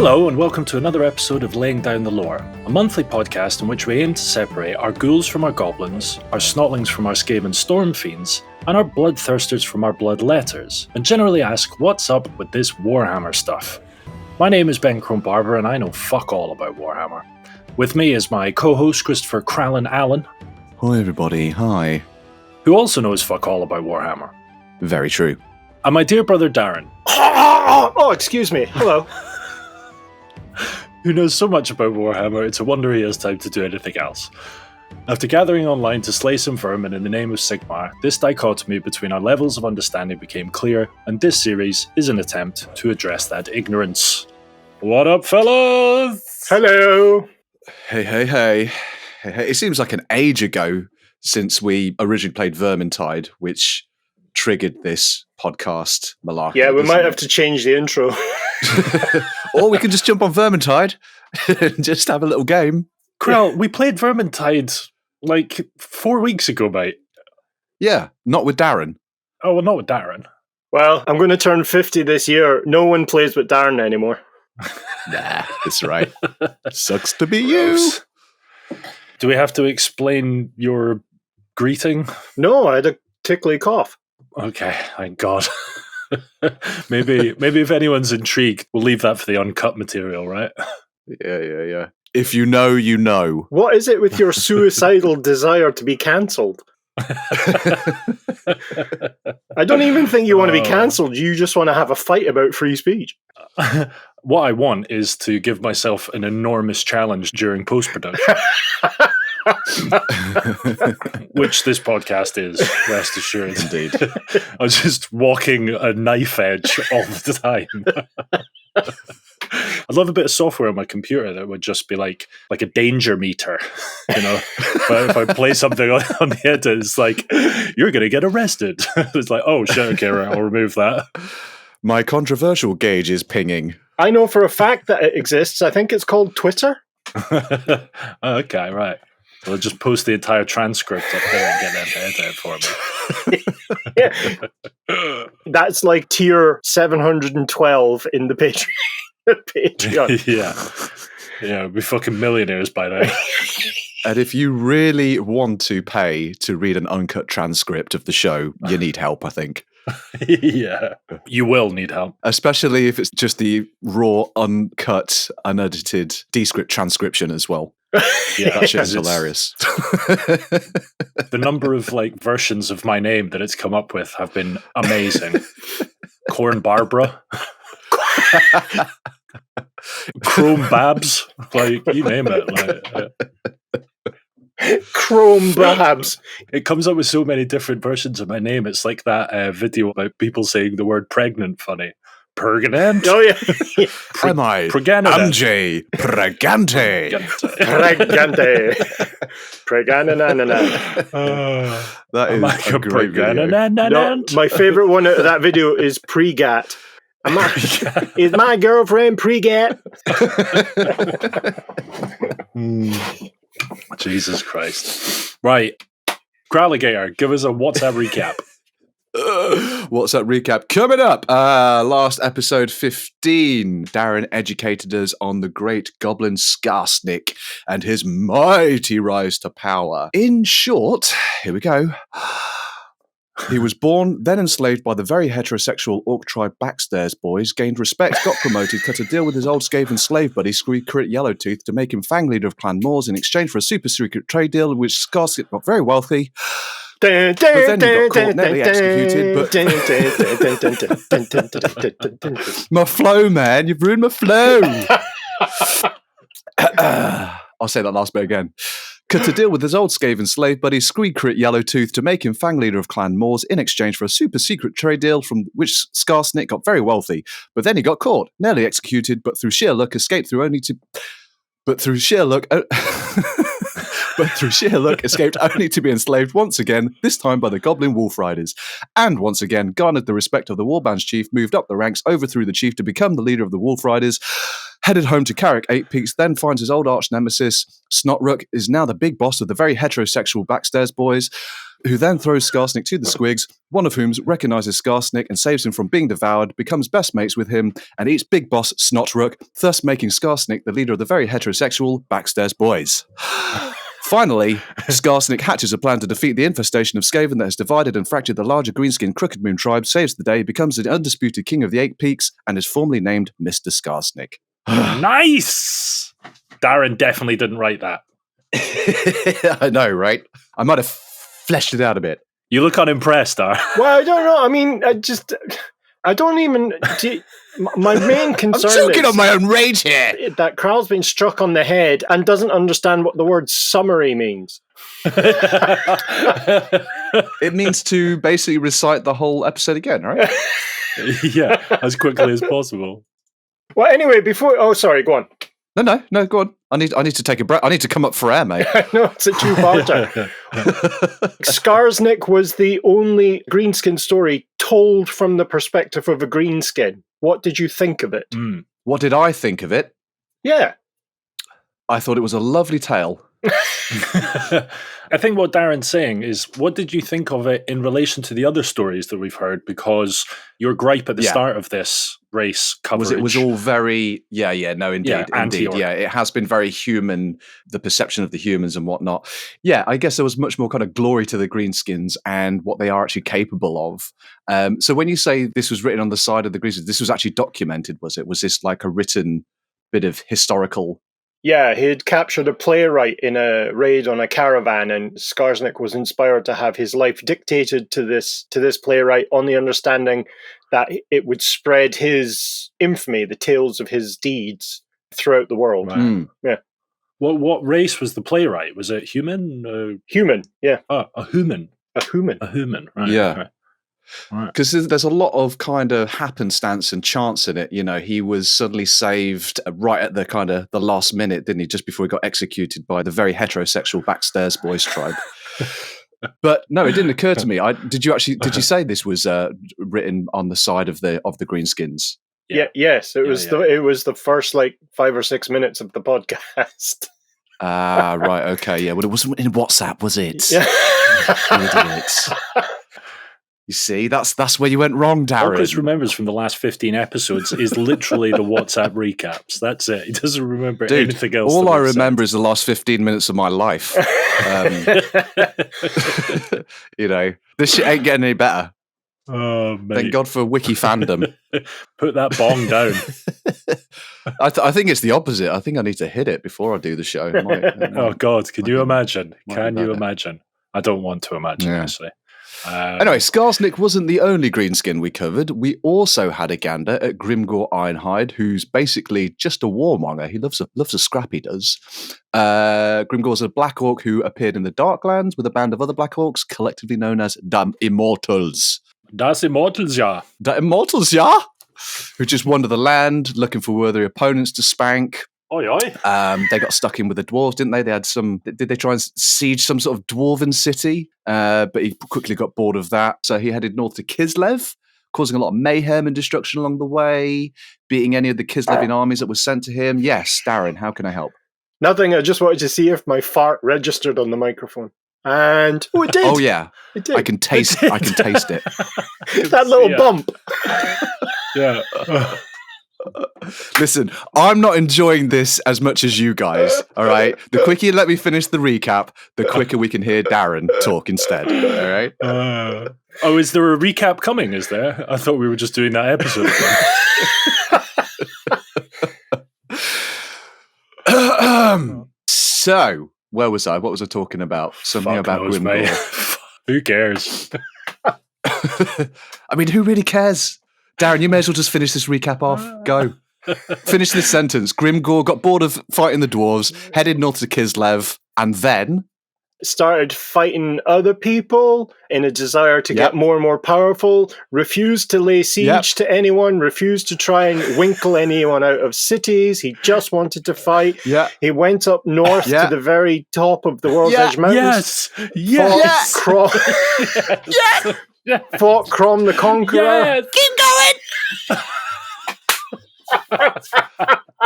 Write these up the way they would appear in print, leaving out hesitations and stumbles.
Hello and welcome to another episode of Laying Down the Lore, a monthly podcast in which we aim to separate our ghouls from our goblins, our snotlings from our Skaven storm fiends, and our bloodthirsters from our bloodletters, and generally ask what's up with this Warhammer stuff. My name is Ben Crone-Barber and I know fuck all about Warhammer. With me is my co-host Christopher Crallin Allen. Hi everybody, hi. Who also knows fuck all about Warhammer. Very true. And my dear brother Darren. Oh, excuse me. Hello. Who knows so much about Warhammer, it's a wonder he has time to do anything else. After gathering online to slay some vermin in the name of Sigmar, this dichotomy between our levels of understanding became clear, and this series is an attempt to address that ignorance. What up, fellas? Hello. Hey. It seems like an age ago since we originally played Vermintide, which triggered this podcast malarkey. Yeah, we might have to change the intro. Or we can just jump on Vermintide and just have a little game. Krell, we played Vermintide like 4 weeks ago, mate. Yeah, not with Darren. Oh, well, not with Darren. Well, I'm going to turn 50 this year. No one plays with Darren anymore. Nah, that's right. Sucks to be you. Do we have to explain your greeting? No, I had a tickly cough. Okay, thank God. maybe if anyone's intrigued, we'll leave that for the uncut material, right? Yeah. If you know, you know. What is it with your suicidal desire to be cancelled? I don't even think you want to be cancelled. You just want to have a fight about free speech. What I want is to give myself an enormous challenge during post-production. Which this podcast is, rest assured. Indeed. I was just walking a knife edge all the time. I'd love a bit of software on my computer that would just be like a danger meter. You know, if I play something on the edit, it's like, you're going to get arrested. It's like, oh shit, okay, right, I'll remove that. My controversial gauge is pinging. I know for a fact that it exists. I think it's called Twitter. Okay, right. I'll just post the entire transcript up there and get them to edit it for me. Yeah. That's like tier 712 in the Patreon. Yeah, we'll be fucking millionaires by then. And if you really want to pay to read an uncut transcript of the show, you need help, I think. Yeah, you will need help. Especially if it's just the raw, uncut, unedited Descript transcription as well. Yeah, that shit is hilarious. The number of versions of my name that it's come up with have been amazing. Corn Barbara. Chrome Babs. You name it. Chrome Babs. It comes up with so many different versions of my name. It's like that video about people saying the word pregnant funny. Pregnant? Oh, yeah. Am I Amjay Pregante? Pregante. Pregananana. That is a great video. No, my favourite one out of that video is Pregat. Is my girlfriend Pregat? Jesus Christ. Right. Gralligator, give us a WhatsApp recap. WhatsApp recap coming up. Last episode 15, Darren educated us on the great goblin Skarsnik and his mighty rise to power. In short, here we go. He was born, then enslaved by the very heterosexual orc tribe Backstairs boys, gained respect, got promoted, cut a deal with his old Skaven slave buddy, Squig Yellowtooth, to make him Fang leader of Clan Moors in exchange for a super secret trade deal in which Skarsnik got very wealthy. But then he got caught, nearly executed, but... My flow, man. You've ruined my flow. I'll say that last bit again. Cut a deal with his old Skaven slave buddy, Squig Yellowtooth, to make him Fang leader of Clan Moors in exchange for a super secret trade deal from which Skarsnik got very wealthy. But then he got caught, nearly executed, but through sheer luck escaped only to be enslaved once again, this time by the Goblin Wolf Riders. And once again, garnered the respect of the warbands chief, moved up the ranks, overthrew the chief to become the leader of the Wolf Riders, headed home to Carrick Eight Peaks, then finds his old arch nemesis, Snotrook, is now the big boss of the very heterosexual Backstairs boys. who then throws Skarsnik to the Squigs, one of whom recognises Skarsnik and saves him from being devoured, becomes best mates with him, and eats Big Boss Snotrook, thus making Skarsnik the leader of the very heterosexual Backstairs Boys. Finally, Skarsnik hatches a plan to defeat the infestation of Skaven that has divided and fractured the larger Greenskin Crooked Moon tribe, saves the day, becomes the undisputed king of the Eight Peaks, and is formally named Mr. Skarsnik. Nice! Darren definitely didn't write that. I know, right? I might have fleshed it out a bit. You look unimpressed, Dhar. Well, I don't know. I mean, I don't even... My main concern I'm choking on my own rage here. That Kral's been struck on the head and doesn't understand what the word summary means. It means to basically recite the whole episode again, right? Yeah, as quickly as possible. Well, anyway, before... Oh, sorry, go on. No, go on. I need to take a breath. I need to come up for air, mate. I know, it's a two-parter. Skarsnik was the only Greenskin story told from the perspective of a Greenskin. What did you think of it? What did I think of it? Yeah. I thought it was a lovely tale. I think what Darren's saying is, what did you think of it in relation to the other stories that we've heard? Because your gripe at the start of this race coverage... It was all very... indeed. Anti-orc. Yeah, it has been very human, the perception of the humans and whatnot. Yeah, I guess there was much more kind of glory to the Greenskins and what they are actually capable of. So when you say this was written on the side of the Greenskins, this was actually documented, was it? Was this like a written bit of historical... Yeah, he had captured a playwright in a raid on a caravan, and Skarsnik was inspired to have his life dictated to this playwright on the understanding that it would spread his infamy, the tales of his deeds, throughout the world. Right. Yeah. What race was the playwright? Was it human? Human, yeah. Oh, a human. A human. A human, right. Yeah. Okay. Because there's a lot of kind of happenstance and chance in it. You know, he was suddenly saved right at the kind of the last minute, didn't he? Just before he got executed by the very heterosexual Backstairs Boys tribe. But no, it didn't occur to me. Did you say this was written on the side of the Greenskins? Yeah. Yes, it was the first 5 or 6 minutes of the podcast. Right. Okay. Yeah. Well, it wasn't in WhatsApp, was it? Yeah. Idiots. You see, that's where you went wrong, Darren. All Chris remembers from the last 15 episodes is literally the WhatsApp recaps. That's it. He doesn't remember anything else. All I remember is the last 15 minutes of my life. You know, this shit ain't getting any better. Oh, mate. Thank God for wiki fandom. Put that bong down. I think it's the opposite. I think I need to hit it before I do the show. Oh, God. Can you imagine? Can you imagine? I don't want to imagine, actually. Anyway, Skarsnik wasn't the only Greenskin we covered. We also had a gander at Grimgor Ironhide, who's basically just a warmonger. He loves a scrap, he does. Grimgor's a Black Orc who appeared in the Darklands with a band of other Black Orcs, collectively known as the Immortals. Das Immortals, ja. The Immortals, ja? Who just wander the land, looking for worthy opponents to spank. Oi, oi. They got stuck in with the dwarves, didn't they? Did they try and siege some sort of dwarven city? But he quickly got bored of that. So he headed north to Kislev, causing a lot of mayhem and destruction along the way, beating any of the Kislevian armies that were sent to him. Yes, Darren, how can I help? Nothing. I just wanted to see if my fart registered on the microphone. And it did. Oh yeah, it did. I can taste it. That little bump. Yeah. Listen, I'm not enjoying this as much as you guys, all right? The quicker you let me finish the recap, the quicker we can hear Darren talk instead, all right? Is there a recap coming, is there? I thought we were just doing that episode again. So, where was I? What was I talking about? Something about Grimgor. Who cares? I mean, who really cares? Darren, you may as well just finish this recap off. Go. Finish this sentence. Grimgor got bored of fighting the dwarves, headed north to Kislev, and then... started fighting other people in a desire to get more and more powerful, refused to lay siege to anyone, refused to try and winkle anyone out of cities. He just wanted to fight. Yeah. He went up north to the very top of the World's Edge Mountains. Yes. Fought Crom the Conqueror. Yes. Keep going!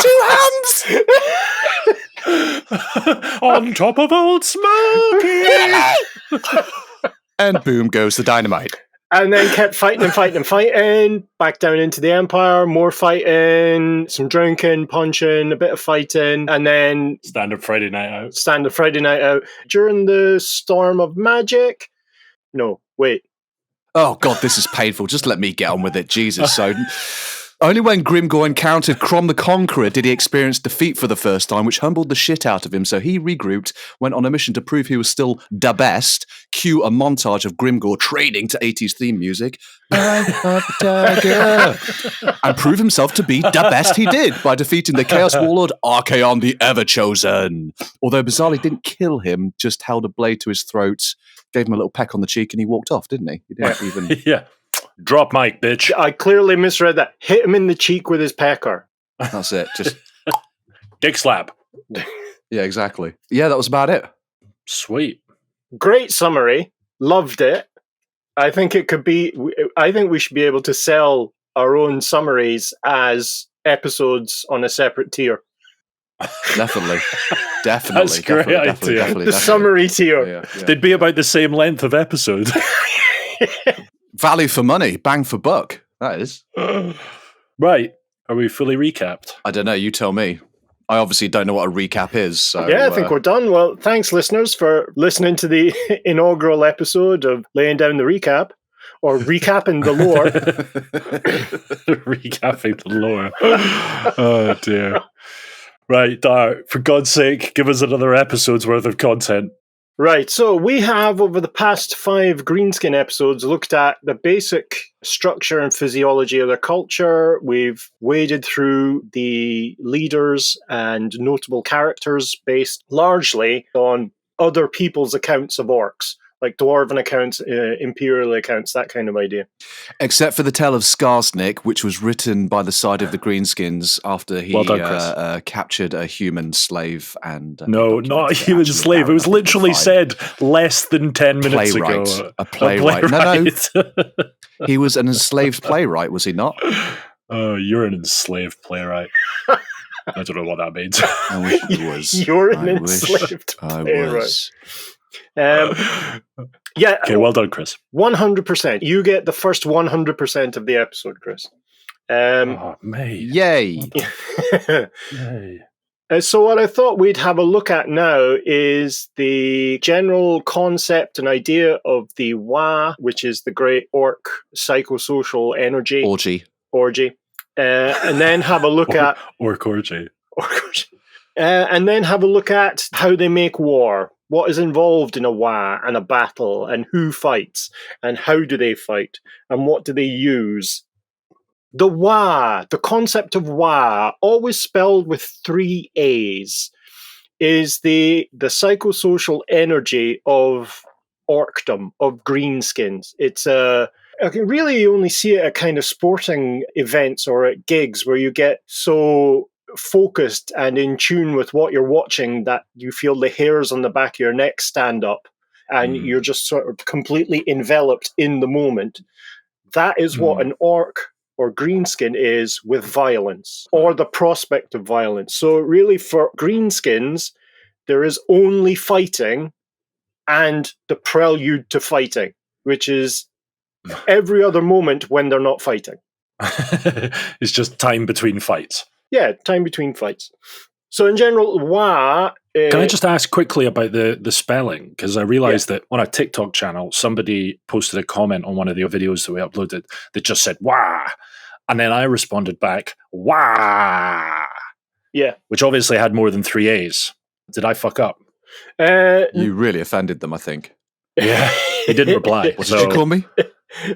2 hands! On top of Old Smoky! And boom goes the dynamite. And then kept fighting and fighting and fighting, back down into the Empire, more fighting, some drinking, punching, a bit of fighting, and then... Standard Friday night out. During the Storm of Magic... No, wait. Oh, God, this is painful. Just let me get on with it. Jesus. So... Only when Grimgor encountered Crom the Conqueror did he experience defeat for the first time, which humbled the shit out of him. So he regrouped, went on a mission to prove he was still the best. Cue a montage of Grimgor trading to 80s theme music. And prove himself to be the best he did by defeating the Chaos Warlord Archaon the Ever-Chosen. Although bizarrely didn't kill him, just held a blade to his throat, gave him a little peck on the cheek, and he walked off, didn't he? He didn't even... Yeah. Drop mic, bitch. I clearly misread that. Hit him in the cheek with his pecker. That's it. Just dick slap. Yeah, exactly. Yeah, that was about it. Sweet. Great summary. Loved it. I think it could be... I think we should be able to sell our own summaries as episodes on a separate tier. Definitely. That's a great idea. The summary tier. Yeah. They'd be about the same length of episode. Value for money, bang for buck. That is. Right. Are we fully recapped? I don't know. You tell me. I obviously don't know what a recap is. So, yeah, I think we're done. Well, thanks, listeners, for listening to the inaugural episode of Laying Down the Recap, or Recapping the Lore. Recapping the lore. Oh, dear. Right, Dhar, for God's sake, give us another episode's worth of content. Right, so we have, over the past 5 Greenskin episodes, looked at the basic structure and physiology of their culture. We've waded through the leaders and notable characters based largely on other people's accounts of orcs, like dwarven accounts, imperial accounts, that kind of idea. Except for the tale of Skarsnik, which was written by the side of the Greenskins after he captured a human slave. And no, not a human slave. It was literally said less than 10 minutes ago. A playwright. No. He was an enslaved playwright, was he not? Oh, you're an enslaved playwright. I don't know what that means. I wish he was. You're an enslaved playwright. Yeah. Okay, well done, Chris. 100%. You get the first 100% of the episode, Chris. Oh, mate. Yay. Yay. So what I thought we'd have a look at now is the general concept and idea of the Waaagh, which is the great orc psychosocial energy. Orgy. And then have a look at... Orgy. And then have a look at how they make war. What is involved in a Waaagh and a battle, and who fights, and how do they fight, and what do they use? The Waaagh, the concept of Waaagh, always spelled with 3 A's, is the psychosocial energy of orcdom, of greenskins. It's I can really only see it at kind of sporting events or at gigs where you get so focused and in tune with what you're watching that you feel the hairs on the back of your neck stand up and you're just sort of completely enveloped in the moment. That is what an orc or greenskin is with violence, or the prospect of violence. So really for greenskins, there is only fighting and the prelude to fighting, which is every other moment when they're not fighting. It's just time between fights. Yeah, time between fights. So in general, Waaagh... Can I just ask quickly about the spelling? Because I realised that on a TikTok channel, somebody posted a comment on one of the videos that we uploaded that just said, Waaagh. And then I responded back, Waaagh. Yeah. Which obviously had more than 3 A's. Did I fuck up? You really offended them, I think. Yeah. He didn't reply. What did you call me?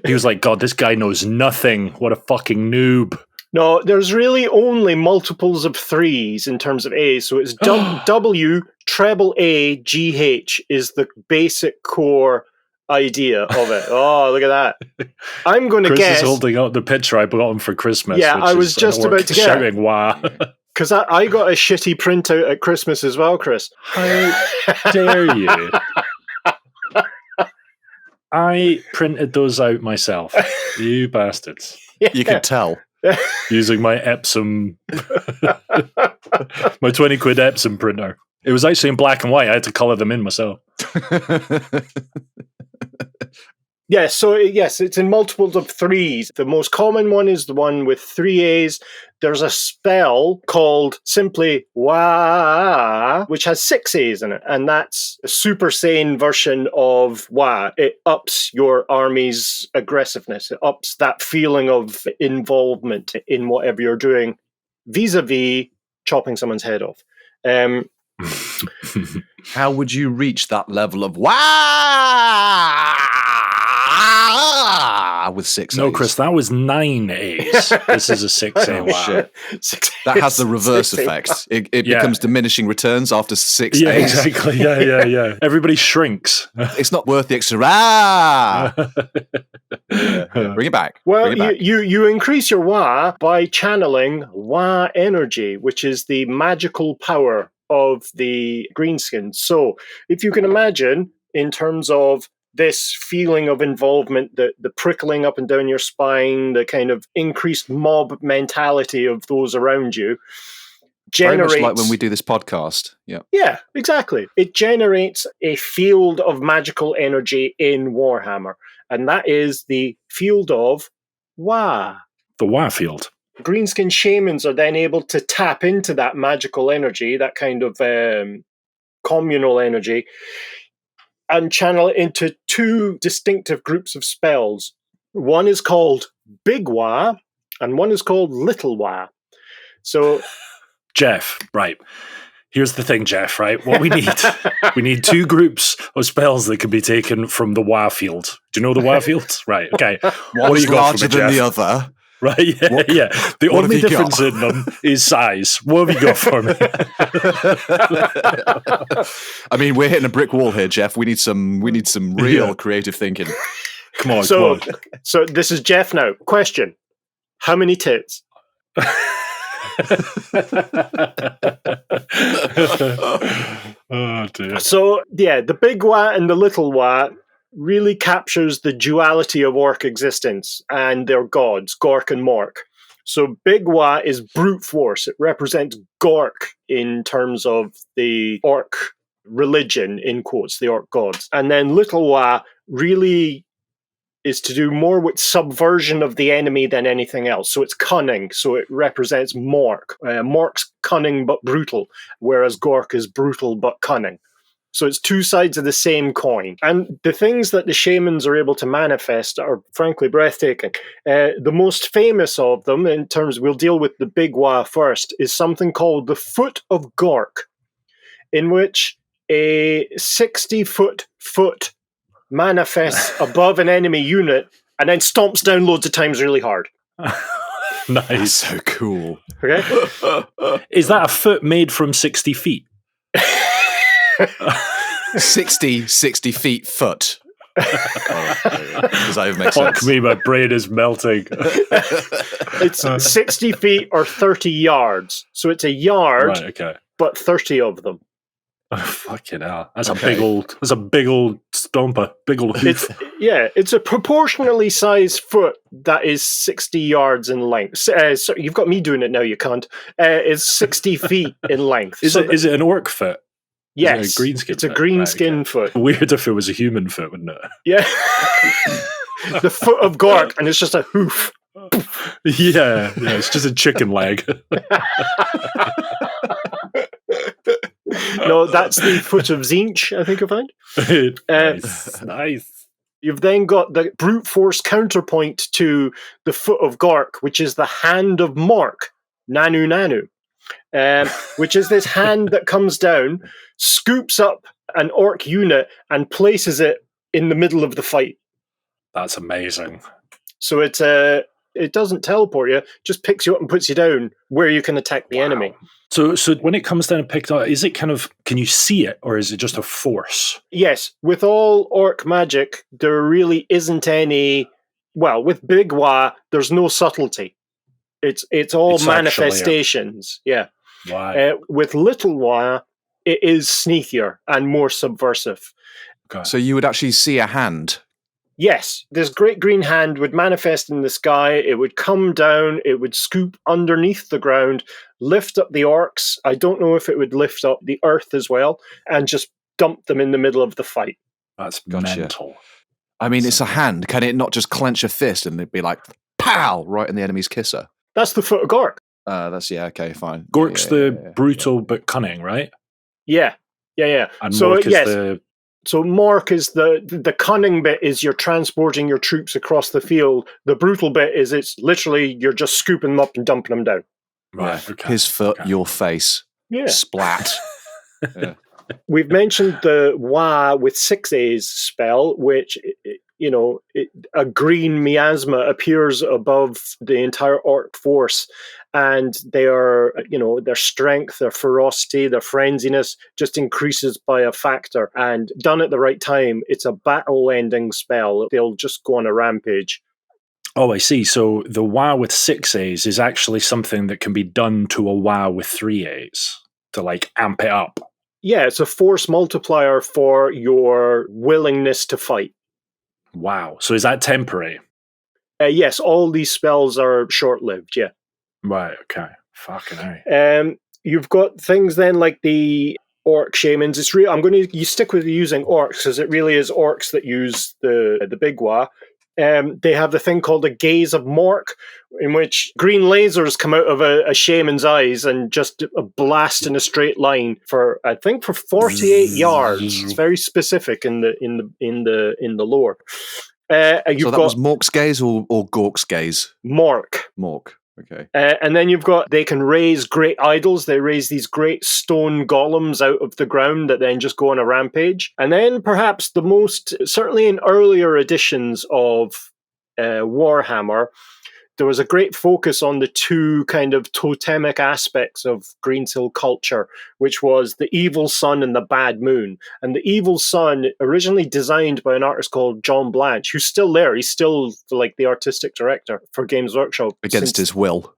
He was like, God, this guy knows nothing. What a fucking noob. No, there's really only multiples of 3s in terms of A. So it's W, treble A, GH is the basic core idea of it. Oh, look at that. I'm going to guess... Chris is holding up the picture I got him for Christmas. Yeah, I was just about to get shouting, Waaagh. Because I got a shitty printout at Christmas as well, Chris. How dare you? I printed those out myself. You bastards. Yeah. You can tell. Using my Epsom, my 20 quid Epsom printer. It was actually in black and white. I had to colour them in myself. Yes, so yes, it's in multiples of 3s. The most common one is the one with 3 A's. There's a spell called simply Waaagh, which has 6 A's in it, and that's a Super Saiyan version of Waaagh. It ups your army's aggressiveness. It ups that feeling of involvement in whatever you're doing, vis-a-vis chopping someone's head off. How would you reach that level of Waaagh with 6 A's? No, Chris, that was 9 A's. This is a 6 A. Oh, Wow. shit. That has the reverse effect. It becomes diminishing returns after 6 Yeah, A's. exactly. Yeah. Everybody shrinks. It's not worth the extra. Bring it back. Well, Bring it back. you increase your Waaagh by channeling Waaagh energy, which is the magical power of the Greenskins. So if you can imagine, in terms of this feeling of involvement, the prickling up and down your spine, the kind of increased mob mentality of those around you, generates... Very much like when we do this podcast. Yeah, exactly. It generates a field of magical energy in Warhammer, and that is the field of Waaagh. The Waaagh field. Greenskin shamans are then able to tap into that magical energy, that kind of communal energy, and channel it into 2 distinctive groups of spells. One is called Big Waaagh, and one is called Little Waaagh. So, Jeff, right. Here's the thing, Jeff, right? What we need 2 groups of spells that can be taken from the Waaagh field. Do you know the Waaagh field? Right, okay. One is larger than the other. Right, yeah. The only difference in them is size. What have you got for me? I mean, we're hitting a brick wall here, Jeff. We need some real creative thinking. Come on. So this is Jeff now. Question: how many tits? Oh dear. So yeah, the Big Waaagh and the Little Waaagh really captures the duality of orc existence and their gods, Gork and Mork. So Big Waaagh is brute force. It represents Gork in terms of the orc religion, in quotes, the orc gods. And then Little Waaagh really is to do more with subversion of the enemy than anything else. So it's cunning. So it represents Mork. Mork's cunning but brutal, whereas Gork is brutal but cunning. So it's 2 sides of the same coin. And the things that the shamans are able to manifest are frankly breathtaking. The most famous of them, in terms, we'll deal with the Big Waaagh first, is something called the Foot of Gork, in which a 60-foot foot manifests above an enemy unit and then stomps down loads of times really hard. Nice. That's so cool. Okay? Is that a foot made from 60 feet? 60 feet foot. Does that even make Fuck sense? me, my brain is melting. It's 60 feet or 30 yards. So it's a yard, Right, okay. but 30 of them. Oh, fucking hell. That's Okay. a big old stomper, big old hoof. It's a proportionally sized foot that is 60 yards in length. So you've got me doing it now, you can't. It's 60 feet in length. Is it an orc foot? Yes. Is it a greenskin it's a foot? greenskin Right, foot. Weird if it was a human foot, wouldn't it? Yeah. The foot of Gork, and it's just a hoof. Yeah, it's just a chicken leg. No, that's the foot of Zinch, I think I found. Nice. You've then got the brute force counterpoint to the foot of Gork, which is the hand of Mork, Nanu Nanu, which is this hand that comes down, scoops up an orc unit, and places it in the middle of the fight. That's amazing. So it doesn't teleport you, just picks you up and puts you down where you can attack the enemy. So when it comes down and picked up, is it kind of, can you see it, or is it just a force? Yes, with all orc magic, there really isn't any. Well, with Big Waaagh, there's no subtlety. It's all It's manifestations. Yeah. Wow. With Little Waaagh, it is sneakier and more subversive. Okay. So you would actually see a hand. Yes, this great green hand would manifest in the sky. It would come down. It would scoop underneath the ground, lift up the orcs. I don't know if it would lift up the earth as well, and just dump them in the middle of the fight. That's Gotcha. mental. I mean, it's a hand. Can it not just clench a fist and it'd be like, pow, right in the enemy's kisser? That's the foot of Gork. Okay, fine. Gork's brutal but cunning, right? Yeah. And Mork is So Mork is the cunning bit is you're transporting your troops across the field. The brutal bit is it's literally you're just scooping them up and dumping them down. Right. Okay. His foot, your face. Yeah. Splat. Yeah. We've mentioned the Waaagh with 6 A's spell, which, a green miasma appears above the entire orc force. And they are, their strength, their ferocity, their frenziness just increases by a factor. And done at the right time, it's a battle-ending spell. They'll just go on a rampage. Oh, I see. So the Waaagh with 6 A's is actually something that can be done to a Waaagh with 3 A's to amp it up. Yeah, it's a force multiplier for your willingness to fight. Wow. So is that temporary? Yes, all these spells are short-lived, yeah. Right, okay. Fucking hell. You've got things then like the orc shamans. You stick with using orcs because it really is orcs that use the big Waaagh. They have the thing called a gaze of Mork, in which green lasers come out of a shaman's eyes and just a blast in a straight line for 48 yards. It's very specific in the lore. So that was Mork's gaze or Gork's gaze? Mork. Okay. And then they can raise great idols. They raise these great stone golems out of the ground that then just go on a rampage. And then perhaps the most, certainly in earlier editions of Warhammer, there was a great focus on the two kind of totemic aspects of Greensill culture, which was the evil sun and the bad moon. And the evil sun, originally designed by an artist called John Blanche, who's still there. He's still the artistic director for Games Workshop. Against his will.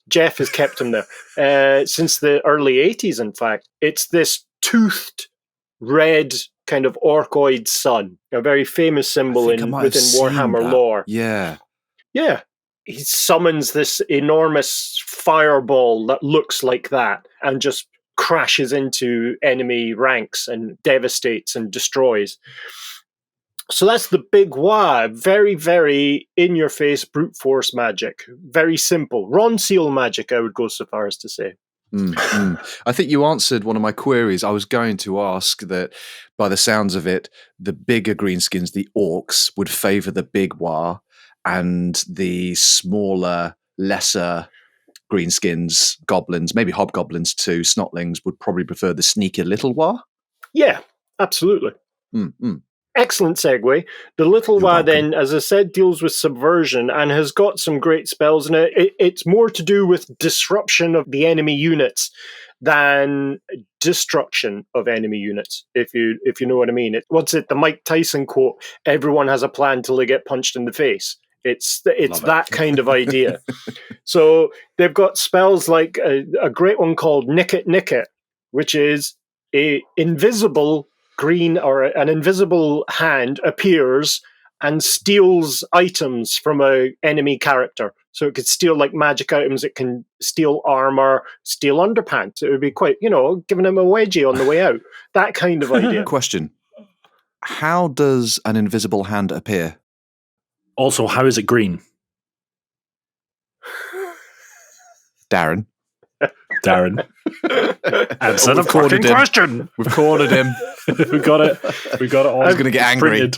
Jeff has kept him there since the early 80s, in fact. It's this toothed red kind of orcoid sun, a very famous symbol within Warhammer lore. Yeah, he summons this enormous fireball that looks like that and just crashes into enemy ranks and devastates and destroys. So that's the big Waaagh. Very, very in-your-face brute force magic. Very simple. Ron Seal magic, I would go so far as to say. I think you answered one of my queries. I was going to ask that, by the sounds of it, the bigger greenskins, the orcs, would favour the big Waaagh, and the smaller, lesser greenskins, goblins, maybe hobgoblins too, snotlings, would probably prefer the sneaky little Waaagh? Yeah, absolutely. Excellent segue. The little Waaagh then, as I said, deals with subversion and has got some great spells in it. It's more to do with disruption of the enemy units than destruction of enemy units, if you know what I mean. The Mike Tyson quote, everyone has a plan till they get punched in the face. It's that kind of idea. So they've got spells like a great one called Nick It, which is a invisible green or an invisible hand appears and steals items from an enemy character. So it could steal magic items. It can steal armor, steal underpants. It would be quite, giving him a wedgie on the way out. That kind of idea. Question. How does an invisible hand appear? Also, how is it green? Darren. Answer the fucking question. We've cornered him. we got it all. I was going to get angry.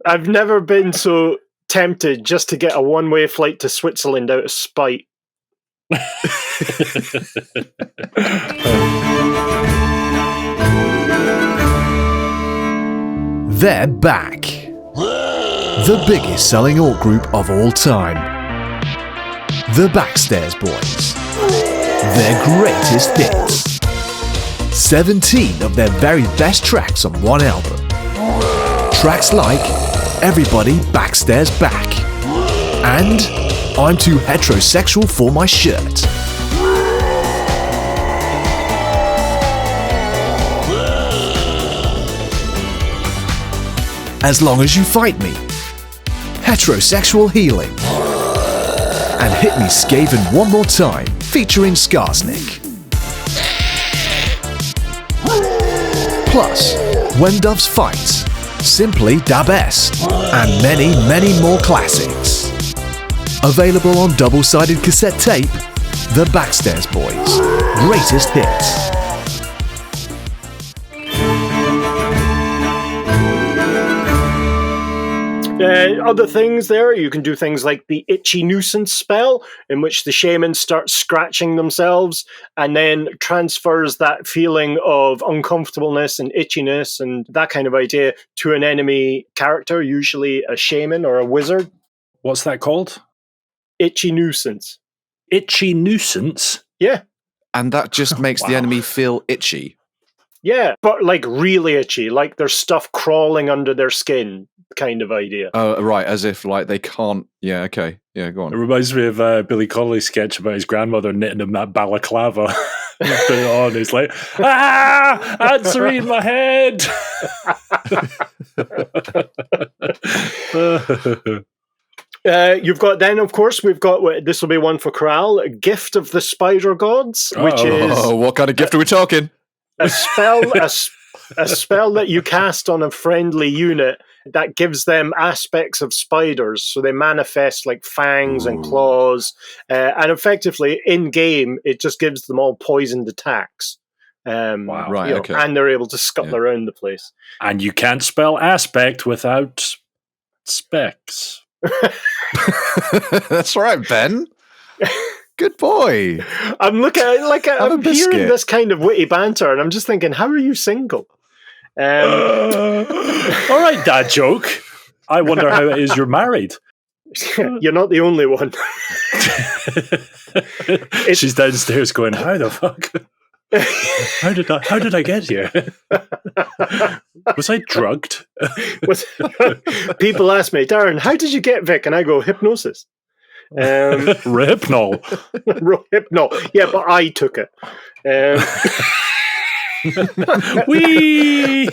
I've never been so tempted just to get a one-way flight to Switzerland out of spite. They're back. The biggest selling orc group of all time. The Backstairs Boys. Their greatest hits. 17 of their very best tracks on one album. Tracks like Everybody Backstairs Back and I'm Too Heterosexual for My Shirt. As Long as You Fight Me, Heterosexual Healing, and Hit Me Skaven One More Time, featuring Skarsnik. Plus, When Doves Fight, Simply Da Best, and many, many more classics. Available on double-sided cassette tape, The Backstairs Boys' Greatest Hits. Other things there, you can do things like the Itchy Nuisance spell, in which the shaman starts scratching themselves and then transfers that feeling of uncomfortableness and itchiness and that kind of idea to an enemy character, usually a shaman or a wizard. What's that called? Itchy Nuisance. Itchy Nuisance? Yeah. And that just makes the enemy feel itchy. Yeah, but like really itchy, like there's stuff crawling under their skin kind of idea. Oh, right, as if like they can't... Yeah, okay. Yeah, go on. It reminds me of Billy Connolly's sketch about his grandmother knitting him that balaclava. Put it on, he's like, answering my head! You've got then, of course, we've got, this will be one for Corral, a Gift of the Spider Gods, which is... Oh, what kind of gift are we talking? A spell that you cast on a friendly unit that gives them aspects of spiders, so they manifest like fangs and claws, and effectively in game it just gives them all poisoned attacks. Wow! Right, okay. And they're able to scuttle around the place. And you can't spell aspect without specs. That's right, Ben. Good boy. I'm looking at like I'm biscuit. hearing this kind of witty banter, and I'm just thinking, how are you single? All right, dad joke. I wonder how it is you're married. You're not the only one. She's downstairs going, how the fuck? How did I get here? Was I drugged? People ask me, Darren, how did you get Vic? And I go, hypnosis. Hypnol. Hypnol. Yeah, but I took it. Whee!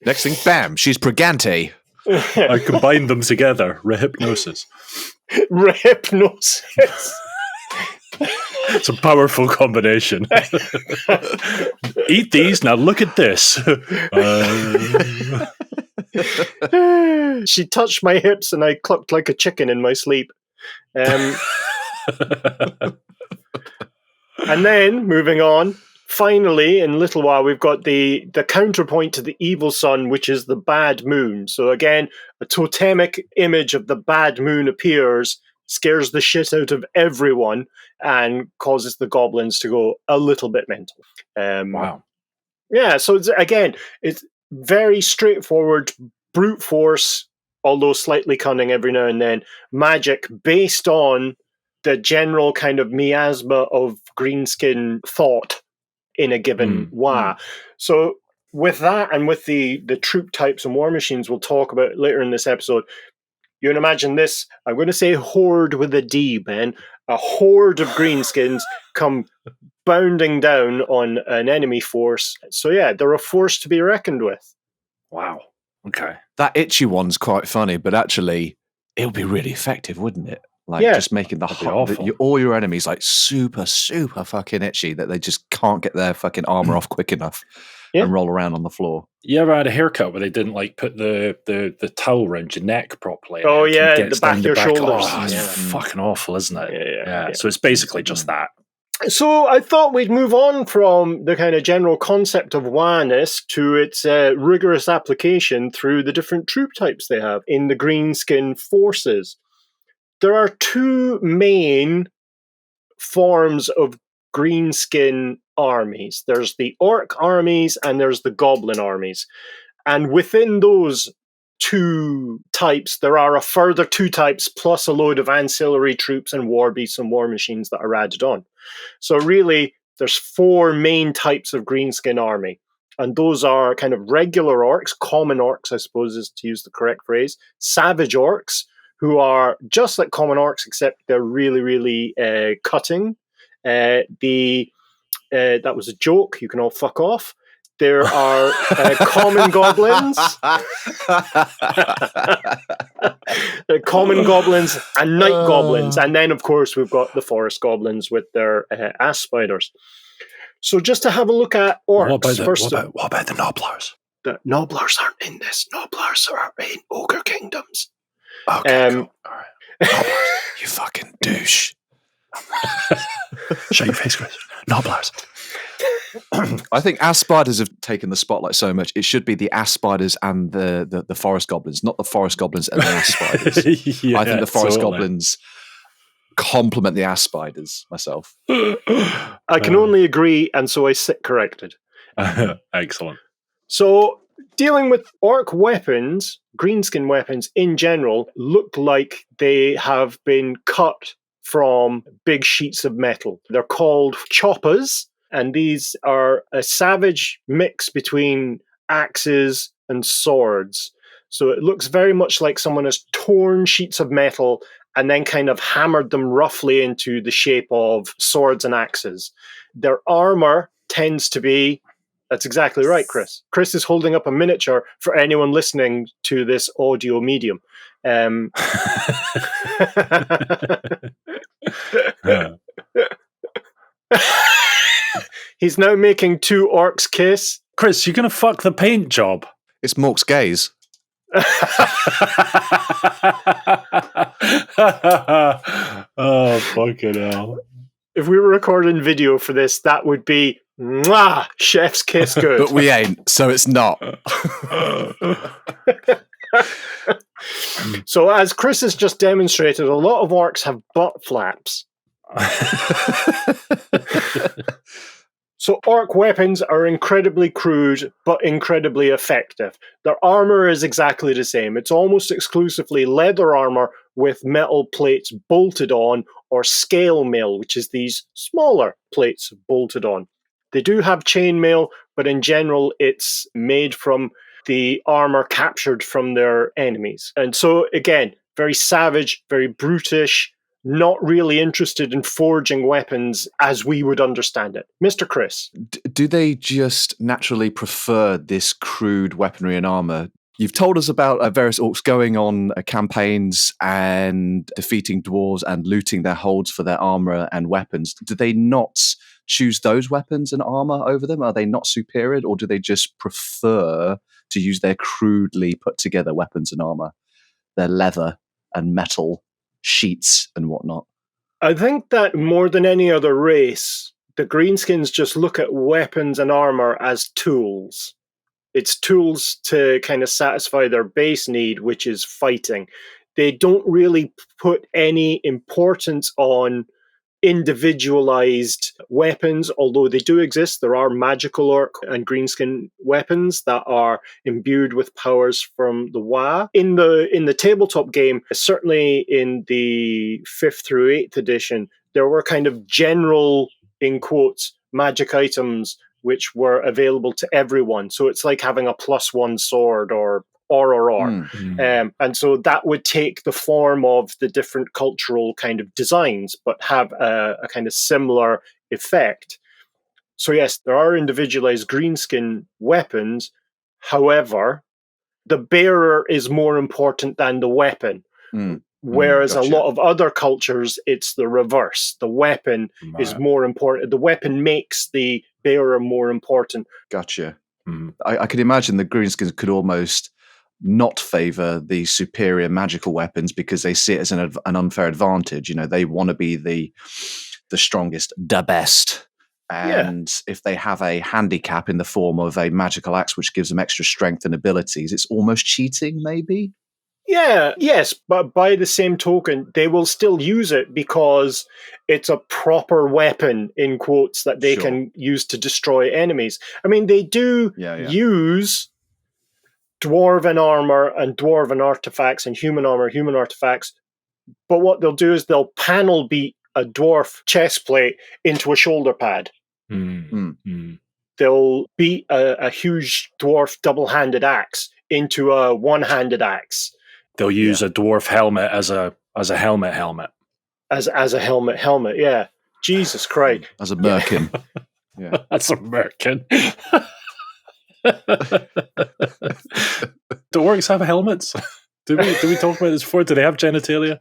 Next thing, bam, she's Pregante. I combined them together. Rehypnosis. Rehypnosis. It's a powerful combination. Eat these, now look at this. She touched my hips and I clucked like a chicken in my sleep. And then, moving on, finally, in a little while, we've got the counterpoint to the evil sun, which is the bad moon. So again, a totemic image of the bad moon appears, scares the shit out of everyone, and causes the goblins to go a little bit mental. Wow. Yeah, so it's very straightforward, brute force, although slightly cunning every now and then, magic based on the general kind of miasma of greenskin thought in a given Waaagh. So with that and with the troop types and war machines we'll talk about later in this episode, you can imagine this, I'm going to say horde with a D, Ben, a horde of greenskins come bounding down on an enemy force. So yeah, they're a force to be reckoned with. Wow. Okay. That itchy one's quite funny, but actually, it would be really effective, wouldn't it? Like just making all your enemies like super, super fucking itchy that they just can't get their fucking armor off quick enough and roll around on the floor. You ever had a haircut where they didn't like put the towel around your neck properly? Oh yeah, the back of your shoulders. Oh, it's fucking awful, isn't it? Yeah. So it's basically just that. So I thought we'd move on from the kind of general concept of Waaaghness to its rigorous application through the different troop types they have in the greenskin forces. There are two main forms of greenskin armies. There's the orc armies and there's the goblin armies. And within those two types, there are a further two types plus a load of ancillary troops and war beasts and war machines that are added on. So really, there's four main types of greenskin army. And those are kind of regular orcs, common orcs, I suppose is to use the correct phrase, savage orcs, who are just like common orcs, except they're really, really cutting. That was a joke. You can all fuck off. There are common goblins. Common goblins and night goblins. And then, of course, we've got the forest goblins with their ass spiders. So just to have a look at orcs what about the Nobblers? The Nobblers aren't in this. Nobblers are in Ogre Kingdoms. Okay, cool. All right. Nobblers, you fucking douche. Shut your face, Chris. Nobblers. I think ass spiders have taken the spotlight so much. It should be the ass spiders and the forest goblins, not the forest goblins and the ass spiders. Yeah, I think the forest goblins complement the ass spiders myself. I can only agree, and so I sit corrected. Excellent. So, dealing with orc weapons, greenskin weapons in general, look like they have been cut from big sheets of metal. They're called choppers, and these are a savage mix between axes and swords. So it looks very much like someone has torn sheets of metal and then kind of hammered them roughly into the shape of swords and axes. Their armor tends to be... That's exactly right, Chris. Chris is holding up a miniature for anyone listening to this audio medium. He's now making two orcs kiss. Chris, you're going to fuck the paint job. It's Mork's gaze. Oh, fucking hell. If we were recording video for this, that would be mwah, chef's kiss good. But we ain't, so it's not. So as Chris has just demonstrated, a lot of orcs have butt flaps. So orc weapons are incredibly crude, but incredibly effective. Their armor is exactly the same. It's almost exclusively leather armor with metal plates bolted on, or scale mail, which is these smaller plates bolted on. They do have chainmail, but in general, it's made from the armor captured from their enemies. And so, again, very savage, very brutish, not really interested in forging weapons as we would understand it. Mr. Chris. Do they just naturally prefer this crude weaponry and armor? You've told us about various orcs going on campaigns and defeating dwarves and looting their holds for their armor and weapons. Do they not choose those weapons and armor over them? Are they not superior, or do they just prefer to use their crudely put together weapons and armor, their leather and metal sheets and whatnot? I think that more than any other race, the Greenskins just look at weapons and armor as tools. It's tools to kind of satisfy their base need, which is fighting. They don't really put any importance on individualized weapons, although they do exist. There are magical orc and greenskin weapons that are imbued with powers from the Waaagh. In the tabletop game, certainly in the 5th through 8th edition, there were kind of general, in quotes, magic items which were available to everyone. So it's like having a +1 sword or. And so that would take the form of the different cultural kind of designs, but have a kind of similar effect. So yes, there are individualized greenskin weapons. However, the bearer is more important than the weapon. Whereas gotcha. A lot of other cultures, it's the reverse. The weapon is more important. The weapon makes the bearer more important. Gotcha. I could imagine the Greenskins could almost not favor the superior magical weapons because they see it as an unfair advantage. You know, they want to be the strongest, the best. And if they have a handicap in the form of a magical axe, which gives them extra strength and abilities, it's almost cheating, maybe? Yes, but by the same token, they will still use it because it's a proper weapon, in quotes, that they can use to destroy enemies. I mean, they do use dwarven armor and dwarven artifacts and human armor, human artifacts, but what they'll do is they'll panel beat a dwarf chest plate into a shoulder pad. They'll beat a huge dwarf double-handed axe into a one-handed axe. They'll use a dwarf helmet as a helmet. As a helmet, yeah. Jesus Christ. As a merkin. That's a merkin. Do orcs have helmets? Did we talk about this before? Do they have genitalia?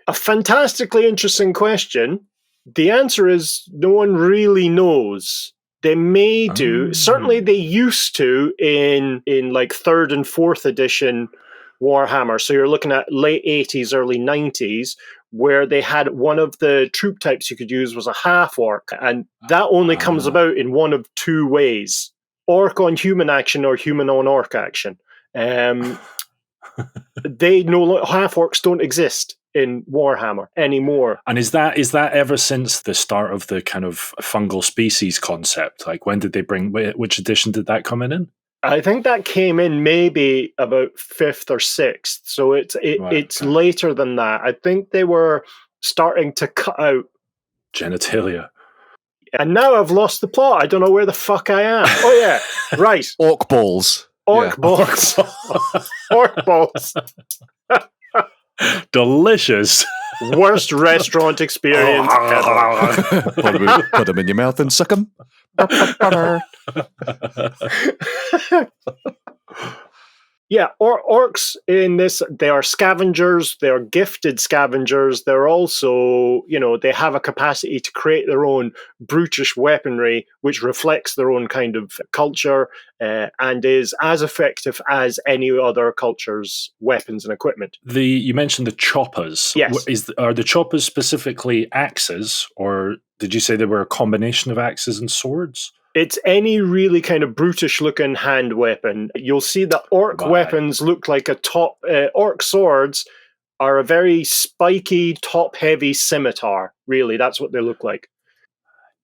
A fantastically interesting question. The answer is no one really knows. They may do. Certainly, they used to in like 3rd and 4th edition Warhammer. So you're looking at late 80s, early 90s, where they had one of the troop types you could use was a half orc, and that only comes about in one of two ways: orc on human action or human on orc action. Half orcs don't exist in Warhammer anymore. And is that ever since the start of the kind of fungal species concept? Like, when did they which edition did that come in? I think that came in maybe about 5th or 6th. So it's later than that. I think they were starting to cut out genitalia. And now I've lost the plot. I don't know where the fuck I am. Oh yeah, right. Orc balls. Orc balls. Orc balls. Delicious. Worst restaurant experience ever. Put them in your mouth and suck them. Yeah, orcs in this, they are scavengers, they are gifted scavengers. They're also, they have a capacity to create their own brutish weaponry, which reflects their own kind of culture and is as effective as any other culture's weapons and equipment. You mentioned the choppers. Yes. Are the choppers specifically axes, or did you say they were a combination of axes and swords? It's any really kind of brutish-looking hand weapon. You'll see that orc weapons look like orc swords are a very spiky, top-heavy scimitar. Really, that's what they look like.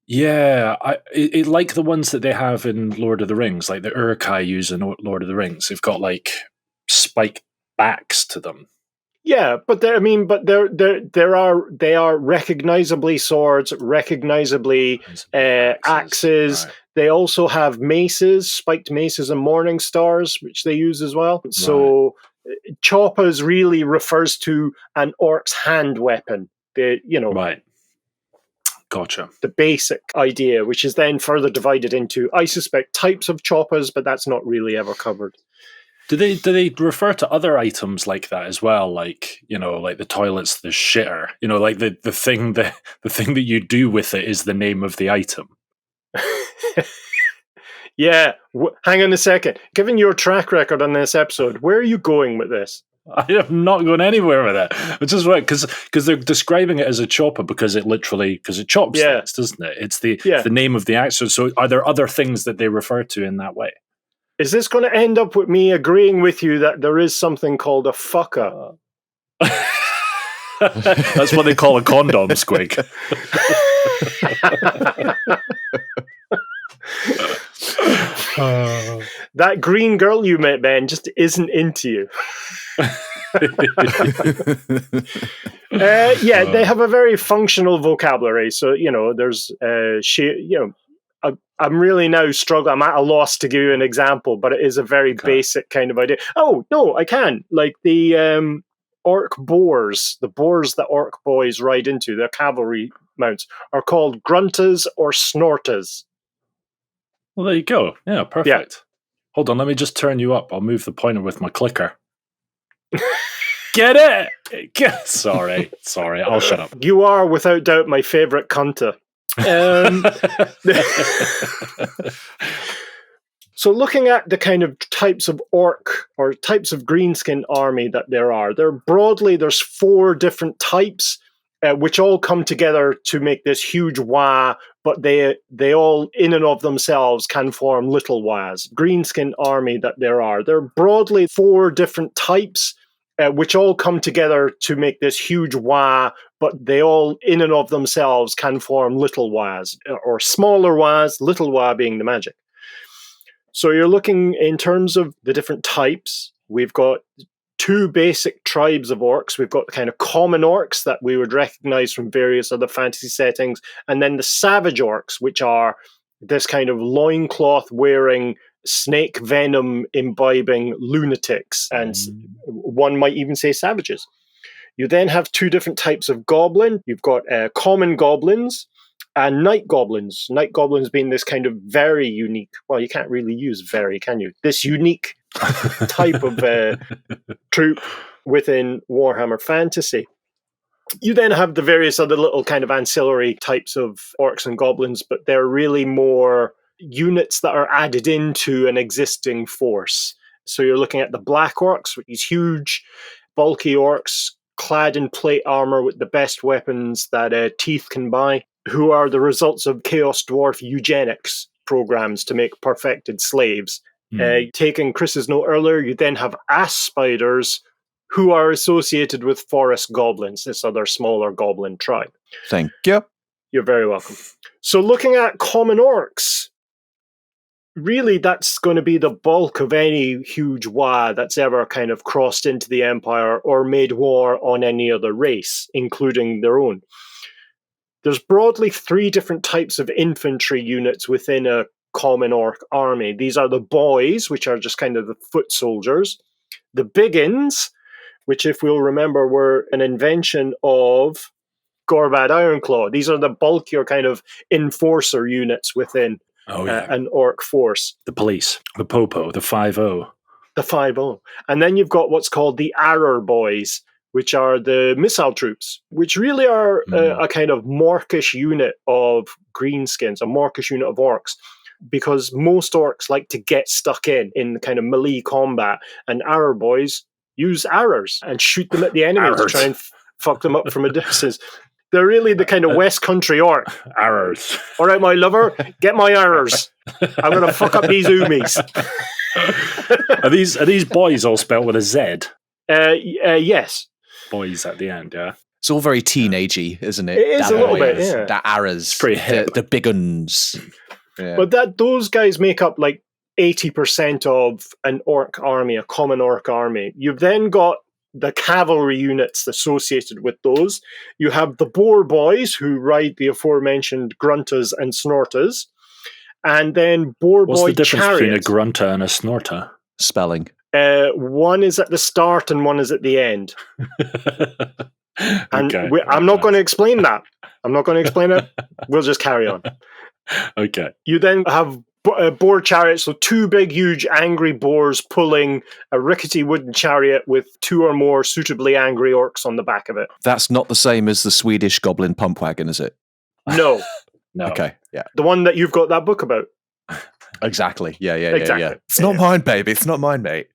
Yeah, it like the ones that they have in Lord of the Rings, like the Uruk-hai use in Lord of the Rings. They've got like spiked backs to them. Yeah, but they are recognizably swords, recognizably axes. Right. They also have maces, spiked maces and morning stars, which they use as well. Right. So choppers really refers to an orc's hand weapon. Right. Gotcha. The basic idea, which is then further divided into, I suspect, types of choppers, but that's not really ever covered. Do they refer to other items like that as well? Like, like the toilet's the shitter. Like the thing that you do with it is the name of the item. Yeah. Hang on a second. Given your track record on this episode, where are you going with this? I am not going anywhere with it. Which is right, because they're describing it as a chopper because it chops things, doesn't it? It's the name of the axe. So are there other things that they refer to in that way? Is this going to end up with me agreeing with you that there is something called a fucker? That's what they call a condom, Squig. That green girl you met, Ben, just isn't into you. They have a very functional vocabulary. So, there's I'm really now struggling. I'm at a loss to give you an example, but it is a very basic kind of idea. Oh, no, I can. Like the orc boars, the boars that orc boys ride into, their cavalry mounts, are called gruntas or snortas. Well, there you go. Yeah, perfect. Yeah. Hold on, let me just turn you up. I'll move the pointer with my clicker. Get it? Sorry, I'll shut up. You are, without doubt, my favourite cunter. So looking at the kind of types of orc or types of greenskin army that there's 4 different types, which all come together to make this huge Waaagh, but they all in and of themselves can form little Waaghs. Greenskin army that there are broadly 4 different types, which all come together to make this huge Waaagh, but they all in and of themselves can form little Waaghs, or smaller Waaghs, little Waaagh being the magic. So you're looking in terms of the different types. We've got 2 basic tribes of orcs. We've got the kind of common orcs that we would recognize from various other fantasy settings, and then the savage orcs, which are this kind of loincloth wearing, snake venom imbibing lunatics, and one might even say savages. You then have 2 different types of goblin. You've got common goblins and night goblins. Night goblins being this kind of very unique, well, you can't really use very, can you? This unique type of troop within Warhammer Fantasy. You then have the various other little kind of ancillary types of orcs and goblins, but they're really more units that are added into an existing force. So you're looking at the Black Orcs, with these huge, bulky orcs clad in plate armor with the best weapons that teeth can buy, who are the results of Chaos Dwarf eugenics programs to make perfected slaves. Taking Chris's note earlier, you then have ass spiders, who are associated with forest goblins, this other smaller goblin tribe. Thank you. You're very welcome. So looking at common orcs, really that's going to be the bulk of any huge Waaagh that's ever kind of crossed into the Empire or made war on any other race, including their own. There's broadly 3 different types of infantry units within a common orc army. These are the boys, which are just kind of the foot soldiers. The biggins, which if we'll remember were an invention of Gorbad Ironclaw. These are the bulkier kind of enforcer units within an orc force. The police, the Popo, the 5-0. The 5-0. And then you've got what's called the Arrer Boys, which are the missile troops, which really are a kind of Morkish unit of Greenskins, a Morkish unit of orcs, because most orcs like to get stuck in kind of melee combat, and Arrer Boys use arrows and shoot them at the enemy to try and fuck them up from a distance. They're really the kind of West Country orc. Arrows. All right, my lover, get my arrows. I'm going to fuck up these oomies. Are these boys all spelled with a Z? Yes. Boys at the end, yeah. It's all very teenagey, isn't it? It is a little bit, yeah. The arrows. Pretty hip. The big uns. Yeah. But those guys make up like 80% of an orc army, a common orc army. You've then got the cavalry units associated with those. You have the boar boys who ride the aforementioned gruntas and snortas. And then boar What's boy the difference chariots. between a grunter and a snorter? Spelling. One is at the start and one is at the end. And Okay. I'm not going to explain that. I'm not going to explain it. We'll just carry on. Okay. You then have boar chariots, so 2 big, huge, angry boars pulling a rickety wooden chariot with 2 or more suitably angry orcs on the back of it. That's not the same as the Swedish goblin pump wagon, is it? No. No. Okay, yeah. The one that you've got that book about. Exactly. Yeah. Exactly. It's not mine, baby. It's not mine, mate.